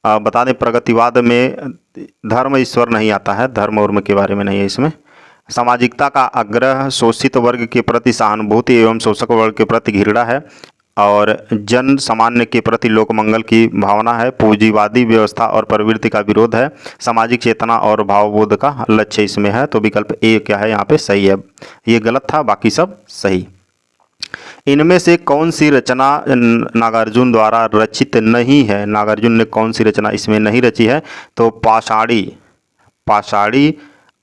S1: बता दें प्रगतिवाद में धर्म ईश्वर नहीं आता है, धर्म उर्म के बारे में नहीं है इसमें। सामाजिकता का आग्रह, शोषित वर्ग के प्रति सहानुभूति एवं शोषक वर्ग के प्रति घृणा है और जन सामान्य के प्रति लोकमंगल की भावना है। पूंजीवादी व्यवस्था और प्रवृत्ति का विरोध है। सामाजिक चेतना और भावबोध का लक्ष्य इसमें है। तो विकल्प ए क्या है यहाँ पे सही है। ये गलत था, बाकी सब सही। इनमें से कौन सी रचना नागार्जुन द्वारा रचित नहीं है? नागार्जुन ने कौन सी रचना इसमें नहीं रची है? तो पाषाणी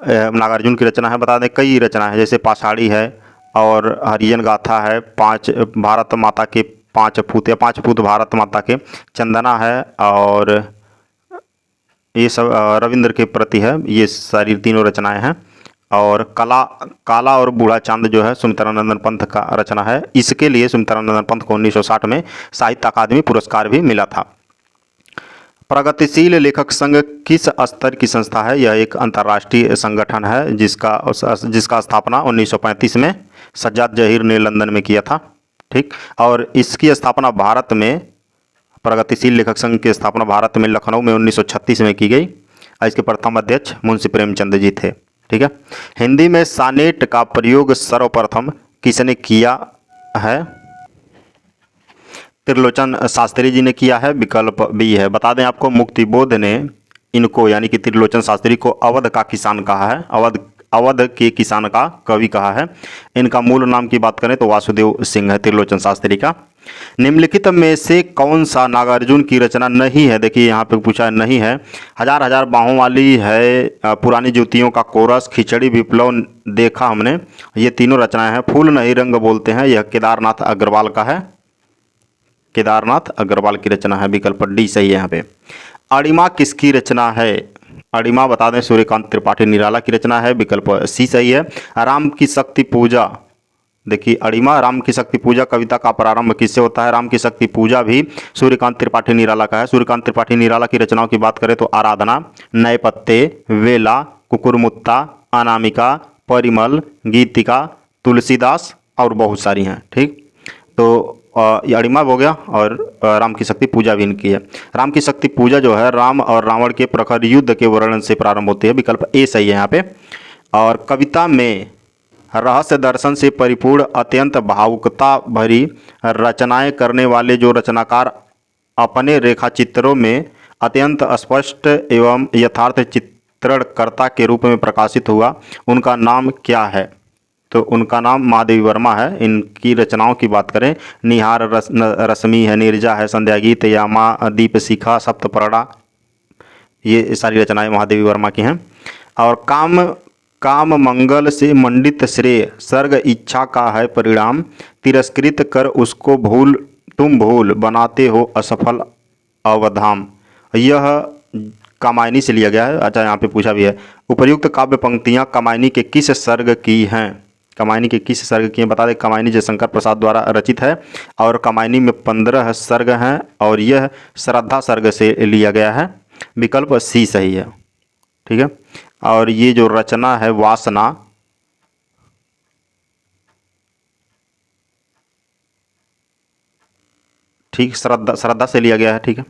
S1: नागार्जुन की रचना है। बता दें कई रचना है, जैसे पाषाणी है और हरिजन गाथा है, 5 भारत माता के 5 पूत या 5 पूत भारत माता के, चंदना है और ये सब रविंद्र के प्रति है। ये सारी तीनों रचनाएं हैं। और काला और बूढ़ा चांद जो है सुमित्रानंदन पंत का रचना है। इसके लिए सुमित्रानंदन पंत को 1960 में साहित्य अकादमी पुरस्कार भी मिला था। प्रगतिशील लेखक संघ किस स्तर की संस्था है? यह एक अंतर्राष्ट्रीय संगठन है जिसका स्थापना 1935 में सज्जाद जहीर ने लंदन में किया था। ठीक, और इसकी स्थापना भारत में, प्रगतिशील लेखक संघ की स्थापना भारत में लखनऊ में 1936 में की गई और इसके प्रथम अध्यक्ष मुंशी प्रेमचंद जी थे। ठीक है। हिंदी में सानेट का प्रयोग सर्वप्रथम किसने किया है? त्रिलोचन शास्त्री जी ने किया है, विकल्प बी है। बता दें आपको, मुक्तिबोध ने इनको यानी कि त्रिलोचन शास्त्री को अवध का किसान कहा है, अवध के किसान का कवि कहा है। इनका मूल नाम की बात करें तो वासुदेव सिंह है त्रिलोचन शास्त्री का। निम्नलिखित में से कौन सा नागार्जुन की रचना नहीं है? देखिए यहाँ पे पूछा है, नहीं है। हजार हजार बाहों वाली है, पुरानी ज्योतियों का कोरस, खिचड़ी, विप्लव देखा हमने, ये तीनों रचनाएं हैं। फूल नहीं रंग बोलते हैं, यह केदारनाथ अग्रवाल का है, केदारनाथ अग्रवाल की रचना है, विकल्प डी सही है यहाँ पे। अणिमा किसकी रचना है? अणिमा बता दें सूर्यकांत त्रिपाठी निराला की रचना है, विकल्प सी सही है। राम की शक्ति पूजा, देखिए अणिमा राम की शक्ति पूजा कविता का प्रारंभ किससे होता है? राम की शक्ति पूजा भी सूर्यकांत त्रिपाठी निराला का है। सूर्यकांत त्रिपाठी निराला की रचनाओं की बात करें तो आराधना, नए पत्ते, वेला, कुकुरमुत्ता, अनामिका, परिमल, गीतिका, तुलसीदास और बहुत सारी हैं। ठीक, तो ये अणिमा हो गया और राम की शक्ति पूजा भी इनकी है। राम की शक्ति पूजा जो है राम और रावण के प्रखर युद्ध के वर्णन से प्रारंभ होती है, विकल्प ए सही है यहाँ पे। और कविता में रहस्य दर्शन से परिपूर्ण अत्यंत भावुकता भरी रचनाएं करने वाले जो रचनाकार अपने रेखा चित्रों में अत्यंत स्पष्ट एवं यथार्थ चित्रणकर्ता के रूप में प्रकाशित हुआ, उनका नाम क्या है? तो उनका नाम महादेवी वर्मा है। इनकी रचनाओं की बात करें, निहार रश्मि है, नीरजा है, संध्या गीत, यामा, दीप शिखा, सप्तपर्णा, ये सारी रचनाएं महादेवी वर्मा की हैं। और काम मंगल से मंडित श्रेय सर्ग इच्छा का है परिणाम, तिरस्कृत कर उसको तुम भूल बनाते हो असफल अवधाम, यह कामायनी से लिया गया है। अच्छा, यहाँ पे पूछा भी है, उपर्युक्त काव्य पंक्तियाँ कामायनी के किस सर्ग की हैं? कामायनी के किस सर्ग की हैं? बता दें कामायनी जयशंकर प्रसाद द्वारा रचित है और कामायनी में 15 सर्ग हैं और यह श्रद्धा सर्ग से लिया गया है, विकल्प सी सही है। ठीक है। और ये जो रचना है वासना, ठीक, श्रद्धा से लिया गया है। ठीक है,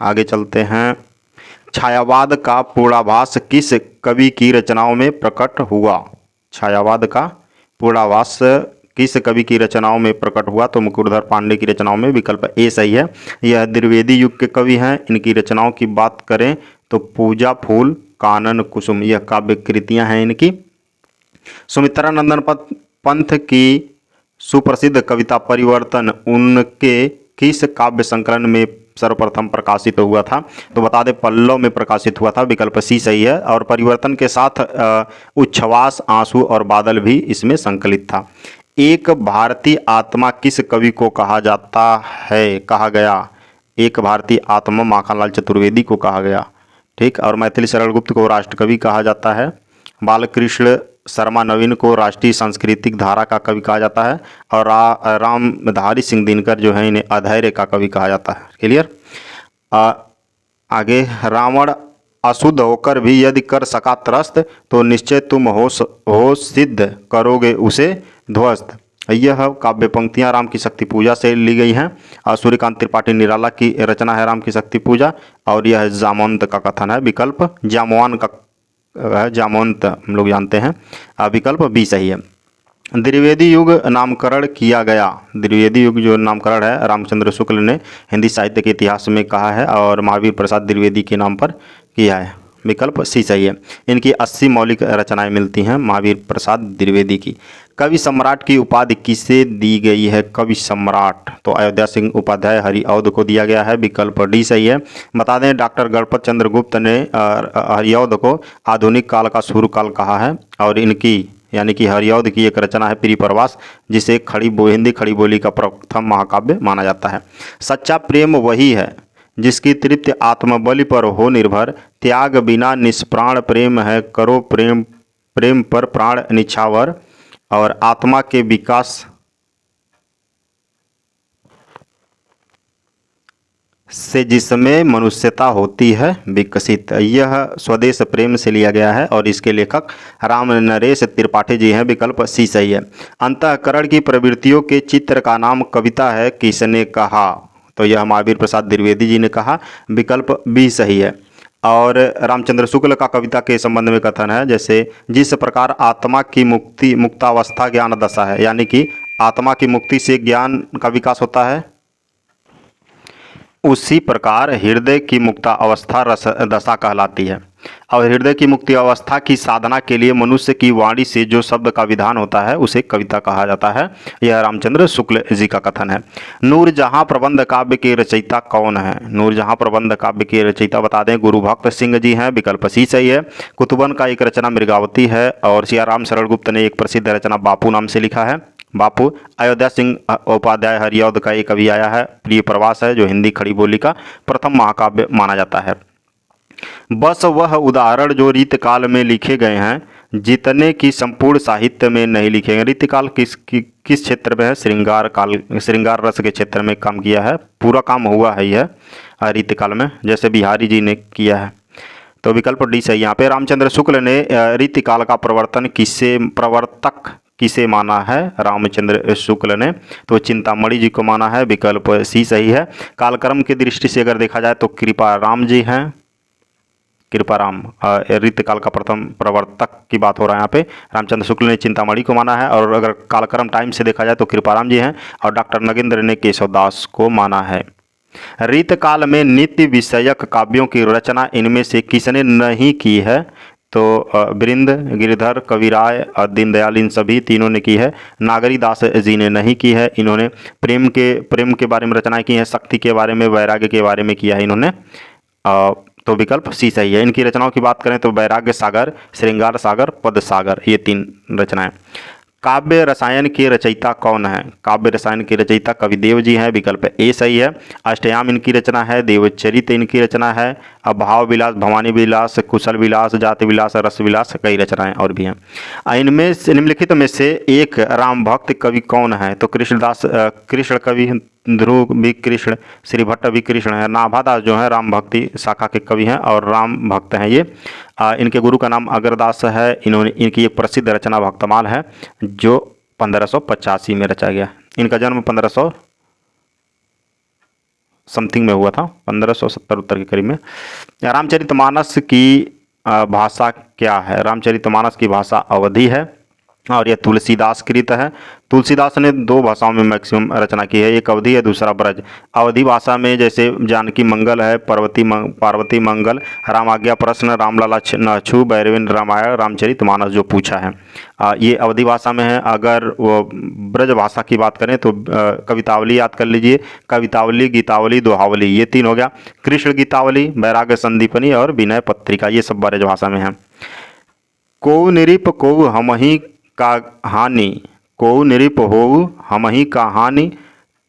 S1: आगे चलते हैं। छायावाद का पूर्वाभास किस कवि की रचनाओं में प्रकट हुआ? छायावाद का पूर्वाभास किस कवि की रचनाओं में प्रकट हुआ? तो मुकुरधर पांडे की रचनाओं में, विकल्प ए सही है। यह द्विवेदी युग के कवि हैं। इनकी रचनाओं की बात करें तो पूजा, फूल, कानन, कुसुम, यह काव्य कृतियाँ हैं इनकी। सुमित्रानंदन पंथ की सुप्रसिद्ध कविता परिवर्तन उनके किस काव्य संकलन में सर्वप्रथम प्रकाशित हुआ था? तो बता दें पल्लव में प्रकाशित हुआ था, विकल्प सी सही है। और परिवर्तन के साथ उच्छ्वास, आंसू और बादल भी इसमें संकलित था। एक भारतीय आत्मा किस कवि को कहा जाता है, कहा गया? एक भारतीय आत्मा माखनलाल चतुर्वेदी को कहा गया। ठीक, और मैथिली शरण गुप्त को राष्ट्रकवि कहा जाता है। बालकृष्ण शर्मा नवीन को राष्ट्रीय सांस्कृतिक धारा का कवि कहा जाता है और रामधारी सिंह दिनकर जो है इन्हें अधैर्य का कवि कहा जाता है। क्लियर। आगे, रावण अशुद्ध होकर भी यदि कर सका त्रस्त तो निश्चय तुम हो सिद्ध करोगे उसे ध्वस्त, यह काव्य पंक्तियाँ राम की शक्ति पूजा से ली गई हैं और सूर्यकांत त्रिपाठी निराला की रचना है राम की शक्ति पूजा और यह जामवंत का कथन है, विकल्प जामवान का है, जामवंत हम लोग जानते हैं, विकल्प बी सही है। द्विवेदी युग नामकरण किया गया, द्विवेदी युग जो नामकरण है रामचंद्र शुक्ल ने हिंदी साहित्य के इतिहास में कहा है और महावीर प्रसाद द्विवेदी के नाम पर किया है, विकल्प सी सही है। इनकी 80 मौलिक रचनाएं मिलती हैं महावीर प्रसाद द्विवेदी की। कवि सम्राट की उपाधि किसे दी गई है? कवि सम्राट तो अयोध्या सिंह उपाध्याय हरिऔध को दिया गया है, विकल्प डी सही है। बता दें डॉक्टर गणपत चंद्र गुप्त ने हरिऔध को आधुनिक काल का शुरू काल कहा है और इनकी यानी कि हरिऔध की एक रचना है प्रियप्रवास, जिसे हिंदी खड़ी बोली का प्रथम महाकाव्य माना जाता है। सच्चा प्रेम वही है जिसकी तृप्ति आत्मबलि पर हो निर्भर, त्याग बिना निष्प्राण प्रेम है, करो प्रेम पर प्राण निछावर, और आत्मा के विकास से जिसमें मनुष्यता होती है विकसित। यह स्वदेश प्रेम से लिया गया है और इसके लेखक राम नरेश त्रिपाठी जी हैं। विकल्प सी सही है। अंतःकरण की प्रवृत्तियों के चित्र का नाम कविता है, किसने कहा? तो यह महावीर प्रसाद द्विवेदी जी ने कहा। विकल्प बी सही है। और रामचंद्र शुक्ल का कविता के संबंध में कथन है, जैसे जिस प्रकार आत्मा की मुक्तावस्था ज्ञान दशा है, यानी कि आत्मा की मुक्ति से ज्ञान का विकास होता है, उसी प्रकार हृदय की मुक्ता अवस्था रस दशा कहलाती है। और हृदय की मुक्ति अवस्था की साधना के लिए मनुष्य की वाणी से जो शब्द का विधान होता है उसे कविता कहा जाता है। यह रामचंद्र शुक्ल जी का कथन है। नूरजहां प्रबंध काव्य के रचयिता कौन है? नूरजहां प्रबंध काव्य के रचयिता बता दें, गुरु भक्त सिंह जी हैं। विकल्प सी सही है। कुतुबन का एक रचना मृगावती है और सियाराम सरल गुप्त ने एक प्रसिद्ध रचना बापू नाम से लिखा है। बापू। अयोध्या सिंह उपाध्याय हरिऔध का एक कवि आया है, प्रिय प्रवास है, जो हिंदी खड़ी बोली का प्रथम महाकाव्य माना जाता है। बस वह उदाहरण जो रीतकाल में लिखे गए हैं, जितने की संपूर्ण साहित्य में नहीं लिखे गए। रीतकाल किस क्षेत्र में है? श्रृंगार काल, श्रृंगार रस के क्षेत्र में काम किया है। पूरा काम हुआ है यह रीतकाल में, जैसे बिहारी जी ने किया है। तो विकल्प डी सही। यहाँ पे रामचंद्र शुक्ल ने रीतिकाल का प्रवर्तक किसे माना है? रामचंद्र शुक्ल ने तो चिंतामणि जी को माना है। विकल्प सी सही है। कालक्रम की दृष्टि से अगर देखा जाए तो कृपाराम जी हैं। कृपाराम रीतकाल का प्रथम प्रवर्तक की बात हो रहा है यहाँ पे। रामचंद्र शुक्ल ने चिंतामणि को माना है, और अगर कालक्रम टाइम से देखा जाए तो कृपाराम जी हैं, और डॉक्टर नगेंद्र ने केशवदास को माना है। रीतकाल में नित्य विषयक काव्यों की रचना इनमें से किसने नहीं की है? तो वृंद, गिरिधर, कविराय और दीनदयाल, इन सभी तीनों ने की है। नागरीदास जी ने नहीं की है। इन्होंने प्रेम के बारे में रचनाएं की हैं, शक्ति के बारे में, वैराग्य के बारे में किया है इन्होंने। तो विकल्प सी सही है। इनकी रचनाओं की बात करें तो वैराग्य सागर, श्रृंगार सागर, पद सागर, ये 3 रचनाएं। काव्य रसायन के रचयिता कौन है? काव्य रसायन के रचयिता कविदेव जी हैं। विकल्प ए सही है। अष्टयाम इनकी रचना है। देवचरित इनकी रचना है। भाव विलास, भवानी विलास, कुशल विलास, जाति विलास, रस विलास, कई रचनाएं और भी हैं। इनमें से निम्नलिखित में से एक राम भक्त कवि कौन है? तो कृष्णदास, कृष्ण कवि ध्रुव विकृष्ण, श्री भट्ट विकृष्ण है। नाभादास जो है राम भक्ति शाखा के कवि हैं और राम भक्त हैं ये। इनके गुरु का नाम अग्रदास है। इनकी एक प्रसिद्ध रचना भक्तमाल है, जो 1585 में रचा गया। इनका जन्म 1500 समथिंग में हुआ था, 1570 के करीब में। रामचरितमानस की भाषा क्या है? रामचरितमानस की भाषा अवधी है और यह तुलसीदास कृत है। तुलसीदास ने 2 भाषाओं में मैक्सिमम रचना की है, एक अवधी है, दूसरा ब्रज। अवधी भाषा में जैसे जानकी मंगल है, पार्वती मंगल, राम आज्ञा प्रश्न, रामलला नछु, भैरवेंद्र रामायण, रामचरितमानस जो पूछा है, ये अवधी भाषा में है। अगर वो ब्रज भाषा की बात करें तो कवितावली याद कर लीजिए। कवितावली, गीतावली, दोहावली, ये 3 हो गया। कृष्ण गीतावली, वैराग्य संदीपनी और विनय पत्रिका, ये सब ब्रज भाषा में है। को निरिप को हमही का हानि, को निरिप हो हमही का हानि,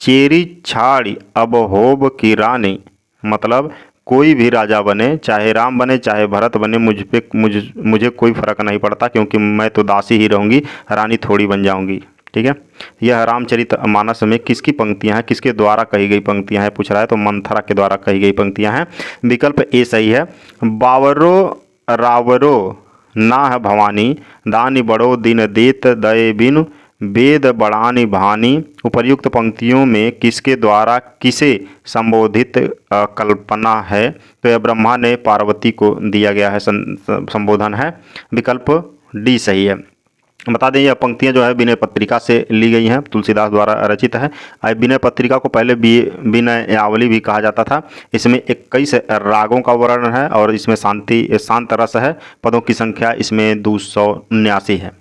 S1: चेरी छाड़ी अब होब की रानी। मतलब कोई भी राजा बने, चाहे राम बने चाहे भरत बने, मुझे कोई फर्क नहीं पड़ता, क्योंकि मैं तो दासी ही रहूँगी, रानी थोड़ी बन जाऊँगी। ठीक है। यह रामचरितमानस में किसकी पंक्तियां हैं, किसके द्वारा कही गई पंक्तियां हैं पूछ रहा है, तो मंथरा के द्वारा कही गई पंक्तियां हैं। विकल्प ए सही है। बावरो रावरो ना है भवानी, दानी बड़ो दिन देत दये बिनु, वेद बढ़ानी भानी। उपर्युक्त पंक्तियों में किसके द्वारा किसे संबोधित कल्पना है? तो यह ब्रह्मा ने पार्वती को दिया गया है संबोधन है। विकल्प डी सही है। बता दें यह पंक्तियां जो है विनय पत्रिका से ली गई हैं, तुलसीदास द्वारा रचित है। विनय पत्रिका को पहले विनयावली भी कहा जाता था। इसमें 21 रागों का वर्णन है और इसमें शांत रस है। पदों की संख्या इसमें 279 है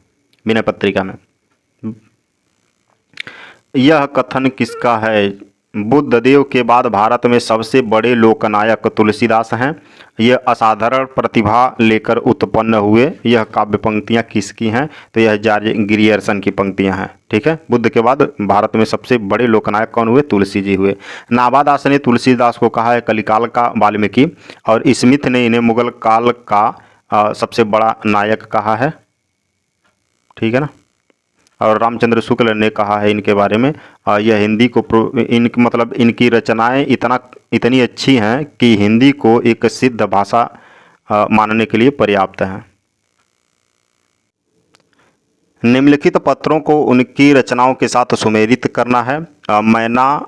S1: विनय पत्रिका में। यह कथन किसका है? बुद्धदेव के बाद भारत में सबसे बड़े लोकनायक तुलसीदास हैं। यह असाधारण प्रतिभा लेकर उत्पन्न हुए। यह काव्य पंक्तियां किसकी हैं? तो यह जॉर्ज ग्रियर्सन की पंक्तियां हैं। ठीक है। बुद्ध के बाद भारत में सबसे बड़े लोकनायक कौन हुए? तुलसी जी हुए। नाभादास ने तुलसीदास को कहा है कलिकाल का वाल्मीकि, और स्मिथ ने इन्हें मुगल काल का सबसे बड़ा नायक कहा है। ठीक है ना। और रामचंद्र शुक्ल ने कहा है इनके बारे में, यह हिंदी को मतलब इनकी रचनाएं इतनी अच्छी हैं कि हिंदी को एक सिद्ध भाषा मानने के लिए पर्याप्त है। निम्नलिखित पत्रों को उनकी रचनाओं के साथ सुमेलित करना है। मैना,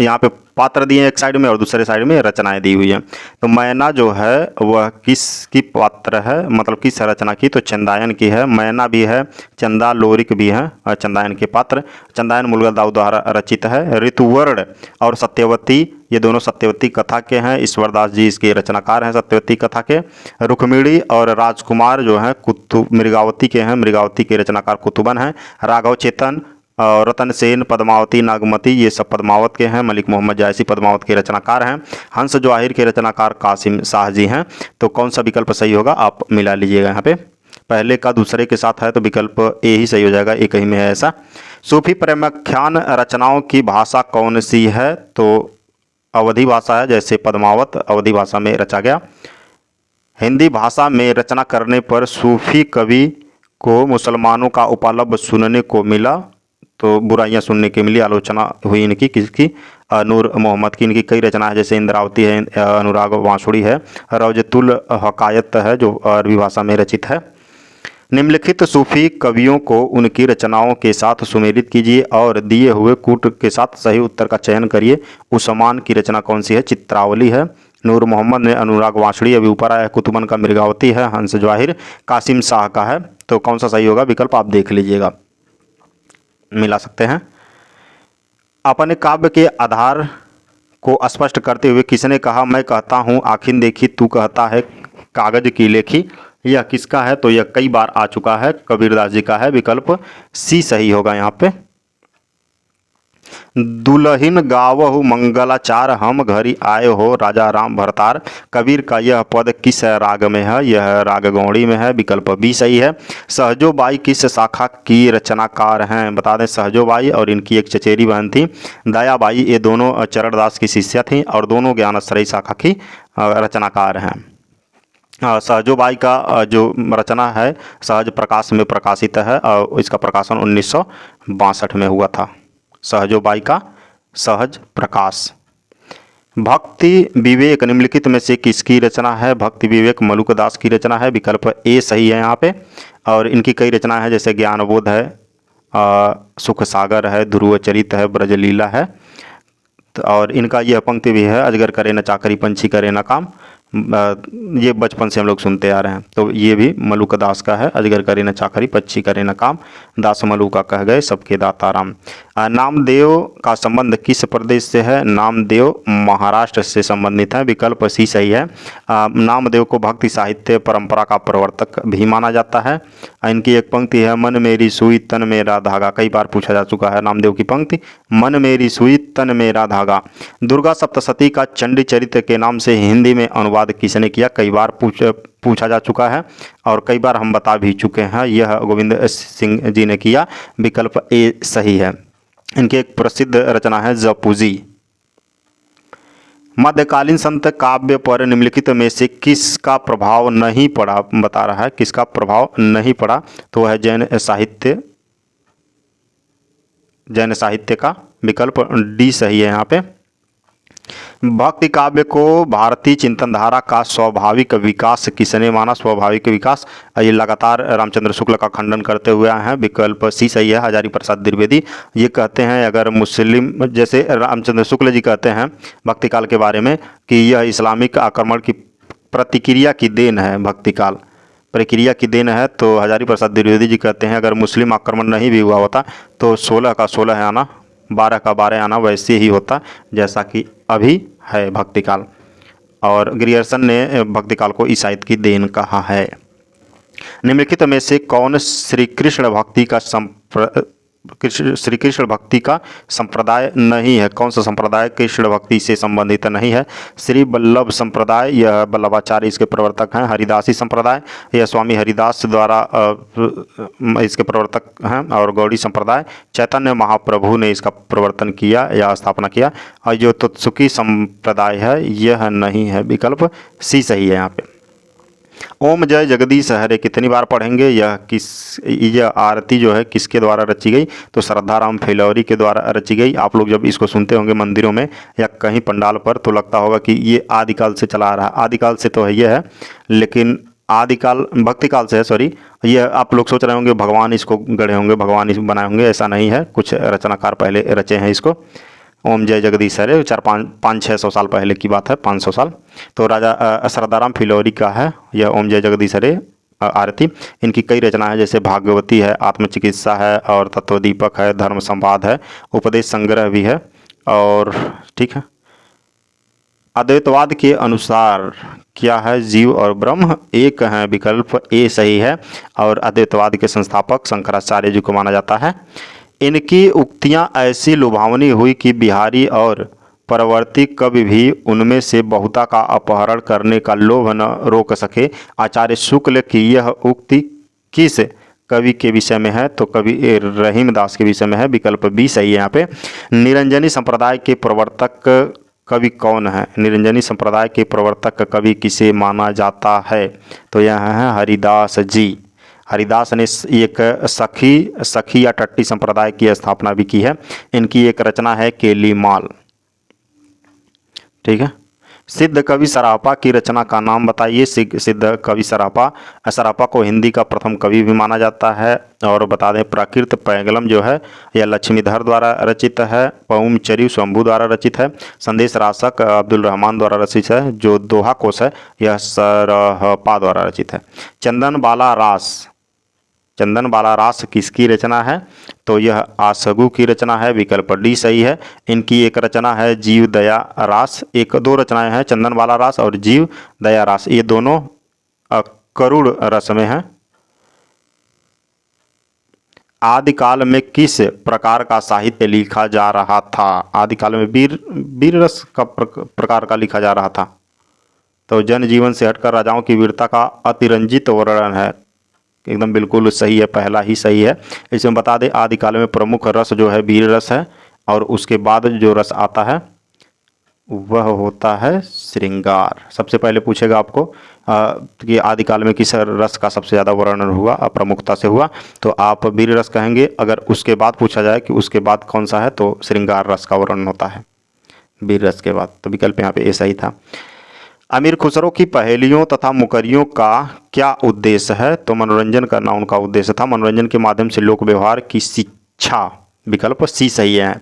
S1: यहाँ पे पात्र दिए एक साइड में और दूसरे साइड में रचनाएं दी हुई हैं। तो मैना जो है वह किसकी पात्र है, मतलब किस रचना की, तो चंदायन की है। मैना भी है, चंदा लोरिक भी है, और चंदायन के पात्र। चंदायन मूलगढ़ द्वारा रचित है। ऋतुवर्ण और सत्यवती, ये दोनों सत्यवती कथा के हैं। ईश्वरदास जी इसके रचनाकार हैं सत्यवती कथा के। रुक्मिणी और राजकुमार जो हैं कुतुब मृगावती के हैं, मृगावती के रचनाकार कुतुबन हैं। राघव चेतन और रतन सेन, पद्मावती, नागमती, ये सब पद्मावत के हैं। मलिक मोहम्मद जायसी पद्मावत के रचनाकार हैं। हंस जवाहिर के रचनाकार कासिम शाह जी हैं। तो कौन सा विकल्प सही होगा आप मिला लीजिएगा। यहाँ पे पहले का दूसरे के साथ है तो विकल्प ए ही सही हो जाएगा, एक ही में है ऐसा। सूफी प्रेमाख्यान रचनाओं की भाषा कौन सी है, तो अवधी भाषा है, जैसे पद्मावत अवधी भाषा में रचा गया। हिंदी भाषा में रचना करने पर सूफी कवि को मुसलमानों का उपलब्ध सुनने को मिला, तो बुराइयां सुनने की मिली, आलोचना हुई इनकी, किसकी, नूर मोहम्मद की। इनकी कई रचना है, जैसे इंद्रावती है, अनुराग वांसुड़ी है, रौजतुल हकायत है जो अरबी भाषा में रचित है। निम्नलिखित सूफी कवियों को उनकी रचनाओं के साथ सुमेलित कीजिए और दिए हुए कूट के साथ सही उत्तर का चयन करिए। उस्मान की रचना कौन सी है, चित्रावली है। नूर मोहम्मद ने अनुराग वांसुड़ी अभी ऊपर आया है, कुतुबन का मृगावती है, हंस जवाहिर कासिम शाह का है। तो कौन सा सही होगा विकल्प आप देख लीजिएगा, मिला सकते हैं। अपने काव्य के आधार को स्पष्ट करते हुए किसने कहा, मैं कहता हूँ आखिर देखी, तू कहता है कागज की लेखी। यह किसका है, तो यह कई बार आ चुका है, कबीरदास जी का है। विकल्प सी सही होगा यहाँ पे। दुलहिन गावहु मंगलाचार, हम घरी आए हो राजा राम भरतार। कबीर का यह पद किस राग में है, यह राग गौड़ी में है। विकल्प बी सही है। सहजोबाई किस शाखा की रचनाकार हैं, बता दें सहजोबाई और इनकी एक चचेरी बहन थी दयाबाई, ये दोनों चरणदास की शिष्या थीं और दोनों ज्ञानाश्रयी शाखा की रचनाकार हैं। सहजोबाई का जो रचना है सहज प्रकाश में प्रकाशित है और इसका प्रकाशन 1962 में हुआ था। सहजोबाई का सहज प्रकाश। भक्ति विवेक निम्नलिखित में से किसकी रचना है, भक्ति विवेक मलुकदास की रचना है। विकल्प ए सही है यहाँ पे। और इनकी कई रचना है, जैसे ज्ञानबोध है, सुख सागर है, ध्रुव चरित है, ब्रजलीला है। और इनका यह पंक्ति भी है, अजगर करे न चाकरी पंछी करे न काम। ये बचपन से हम लोग सुनते आ रहे हैं, तो ये भी मलुक दास का है। अजगर करे न चाकरी पंछी करे न काम, दास मलुका कह गए सबके दाता राम। नामदेव का संबंध किस प्रदेश से है, नामदेव महाराष्ट्र से संबंधित है। विकल्प सी सही है। नामदेव को भक्ति साहित्य परंपरा का प्रवर्तक भी माना जाता है। इनकी एक पंक्ति है, मन मेरी सुई तन मेरा धागा। कई बार पूछा जा चुका है नामदेव की पंक्ति, मन मेरी सुई तन मेरा धागा। दुर्गा सप्तशती का चंडी चरित्र के नाम से हिंदी में अनुवाद किसने किया, कई बार पूछा जा चुका है और कई बार हम बता भी चुके हैं, यह गोविंद सिंह जी ने किया। विकल्प ए सही है। इनकी एक प्रसिद्ध रचना है जपूजी। मध्यकालीन संत काव्य पर निम्नलिखित में से किसका प्रभाव नहीं पड़ा, बता रहा है किसका प्रभाव नहीं पड़ा, तो है जैन साहित्य का। विकल्प डी सही है यहाँ पे। भक्ति काव्य को भारतीय चिंतन धारा का स्वाभाविक विकास किसने माना, स्वाभाविक विकास, ये लगातार रामचंद्र शुक्ल का खंडन करते हुए आए हैं। विकल्प सी सही है। हजारी प्रसाद द्विवेदी ये कहते हैं, अगर मुस्लिम, जैसे रामचंद्र शुक्ल जी कहते हैं भक्ति काल के बारे में कि यह इस्लामिक आक्रमण की प्रतिक्रिया की देन है, भक्ति काल प्रक्रिया की देन है। तो हजारी प्रसाद द्विवेदी जी कहते हैं अगर मुस्लिम आक्रमण नहीं भी हुआ होता तो 16 का 16 आना, 12 का 12 आना वैसे ही होता जैसा कि अभी है भक्ति काल। और ग्रियर्सन ने भक्ति काल को ईसाइत की देन कहा है। निम्नलिखित में से कौन श्री कृष्ण भक्ति का संप्रदाय नहीं है, कौन सा संप्रदाय कृष्ण भक्ति से संबंधित नहीं है। श्री वल्लभ संप्रदाय, यह वल्लभाचार्य इसके प्रवर्तक हैं। हरिदासी संप्रदाय, यह स्वामी हरिदास द्वारा इसके प्रवर्तक हैं। और गौड़ी संप्रदाय, चैतन्य महाप्रभु ने इसका प्रवर्तन किया या स्थापना किया। और जो तुत्सुकी संप्रदाय है यह नहीं है। विकल्प सी सही है यहाँ पे। ओम जय जगदीश हरे कितनी बार पढ़ेंगे? यह आरती जो है किसके द्वारा रची गई? तो श्रद्धाराम फिलौरी के द्वारा रची गई। आप लोग जब इसको सुनते होंगे मंदिरों में या कहीं पंडाल पर तो लगता होगा कि ये आदिकाल से चला आ रहा है। आदिकाल से तो ये है, लेकिन आदिकाल भक्ति काल से है, सॉरी। ये आप लोग सोच रहे होंगे भगवान इसको गढ़े होंगे, भगवान इसको बनाए होंगे, ऐसा नहीं है। कुछ रचनाकार पहले रचे हैं इसको। ओम जय जगदीश हरे 400-500-600 साल पहले की बात है, 500 साल। तो राजा श्रद्धाराम फिलौरी का है यह ओम जय जगदीश हरे आरती। इनकी कई रचना है, जैसे भागवती है, आत्मचिकित्सा है, और तत्वदीपक है, धर्म संवाद है, उपदेश संग्रह भी है। और ठीक है, अद्वैतवाद के अनुसार क्या है? जीव और ब्रह्म एक हैं, विकल्प ए सही है। और अद्वैतवाद के संस्थापक शंकराचार्य जी को माना जाता है। इनकी उक्तियां ऐसी लुभावनी हुई कि बिहारी और परवर्ती कवि भी उनमें से बहुता का अपहरण करने का लोभ न रोक सके। आचार्य शुक्ल की यह उक्ति किस कवि के विषय में है? तो कवि रहीमदास के विषय में है, विकल्प बी सही है यहाँ पे। निरंजनी संप्रदाय के प्रवर्तक कवि कौन है? निरंजनी संप्रदाय के प्रवर्तक कवि किसे माना जाता है? तो यह है हरिदास जी। हरिदास ने एक सखी या टट्टी संप्रदाय की स्थापना भी की है। इनकी एक रचना है केलीमाल। ठीक है। सिद्ध कवि सरापा की रचना का नाम बताइए। सिद्ध कवि सरापा को हिंदी का प्रथम कवि भी माना जाता है। और बता दें, प्राकृत पैंगलम जो है यह लक्ष्मीधर द्वारा रचित है। पौमचरी शंभू द्वारा रचित है। संदेश रासक अब्दुल रहमान द्वारा रचित है। जो दोहा कोश है यह सरहपा द्वारा रचित है। चंदन बाला रास किसकी रचना है? तो यह आसगु की रचना है, विकल्प डी सही है। इनकी एक रचना है जीव दया रास। दो रचनाएं हैं, चंदन बाला रास और जीव दया रास। ये दोनों करुड़ रस में हैं। आदिकाल में किस प्रकार का साहित्य लिखा जा रहा था? आदिकाल में वीर रस का प्रकार का लिखा जा रहा था। तो जनजीवन से हटकर राजाओं की वीरता का अतिरंजित वर्णन है। एकदम बिल्कुल सही है, पहला ही सही है। इसमें बता दें, आदिकाल में प्रमुख रस जो है वीर रस है, और उसके बाद जो रस आता है वह होता है श्रृंगार। सबसे पहले पूछेगा आपको कि आदिकाल में किस रस का सबसे ज़्यादा वर्णन हुआ, प्रमुखता से हुआ, तो आप वीर रस कहेंगे। अगर उसके बाद पूछा जाए कि उसके बाद कौन सा है, तो श्रृंगार रस का वर्णन होता है वीर रस के बाद। तो विकल्प यहाँ पे ए सही था। अमीर खुसरो की पहेलियों तथा मुकरियों का क्या उद्देश्य है? तो मनोरंजन करना उनका उद्देश्य था। मनोरंजन के माध्यम से लोक व्यवहार की शिक्षा, विकल्प सी सही है।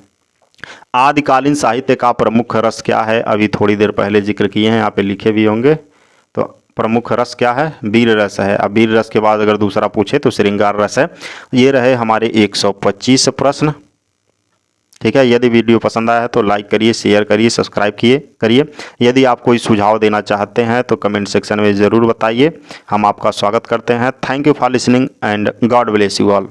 S1: आदिकालीन साहित्य का प्रमुख रस क्या है? अभी थोड़ी देर पहले जिक्र किए हैं, यहाँ पे लिखे भी होंगे। तो प्रमुख रस क्या है? वीर रस है। अब वीर रस के बाद अगर दूसरा पूछे तो श्रृंगार रस है। ये रहे हमारे 125 प्रश्न। ठीक है। यदि वीडियो पसंद आया है तो लाइक करिए, शेयर करिए, सब्सक्राइब करिए। यदि आप कोई सुझाव देना चाहते हैं तो कमेंट सेक्शन में ज़रूर बताइए, हम आपका स्वागत करते हैं। Thank you for listening and God bless you all.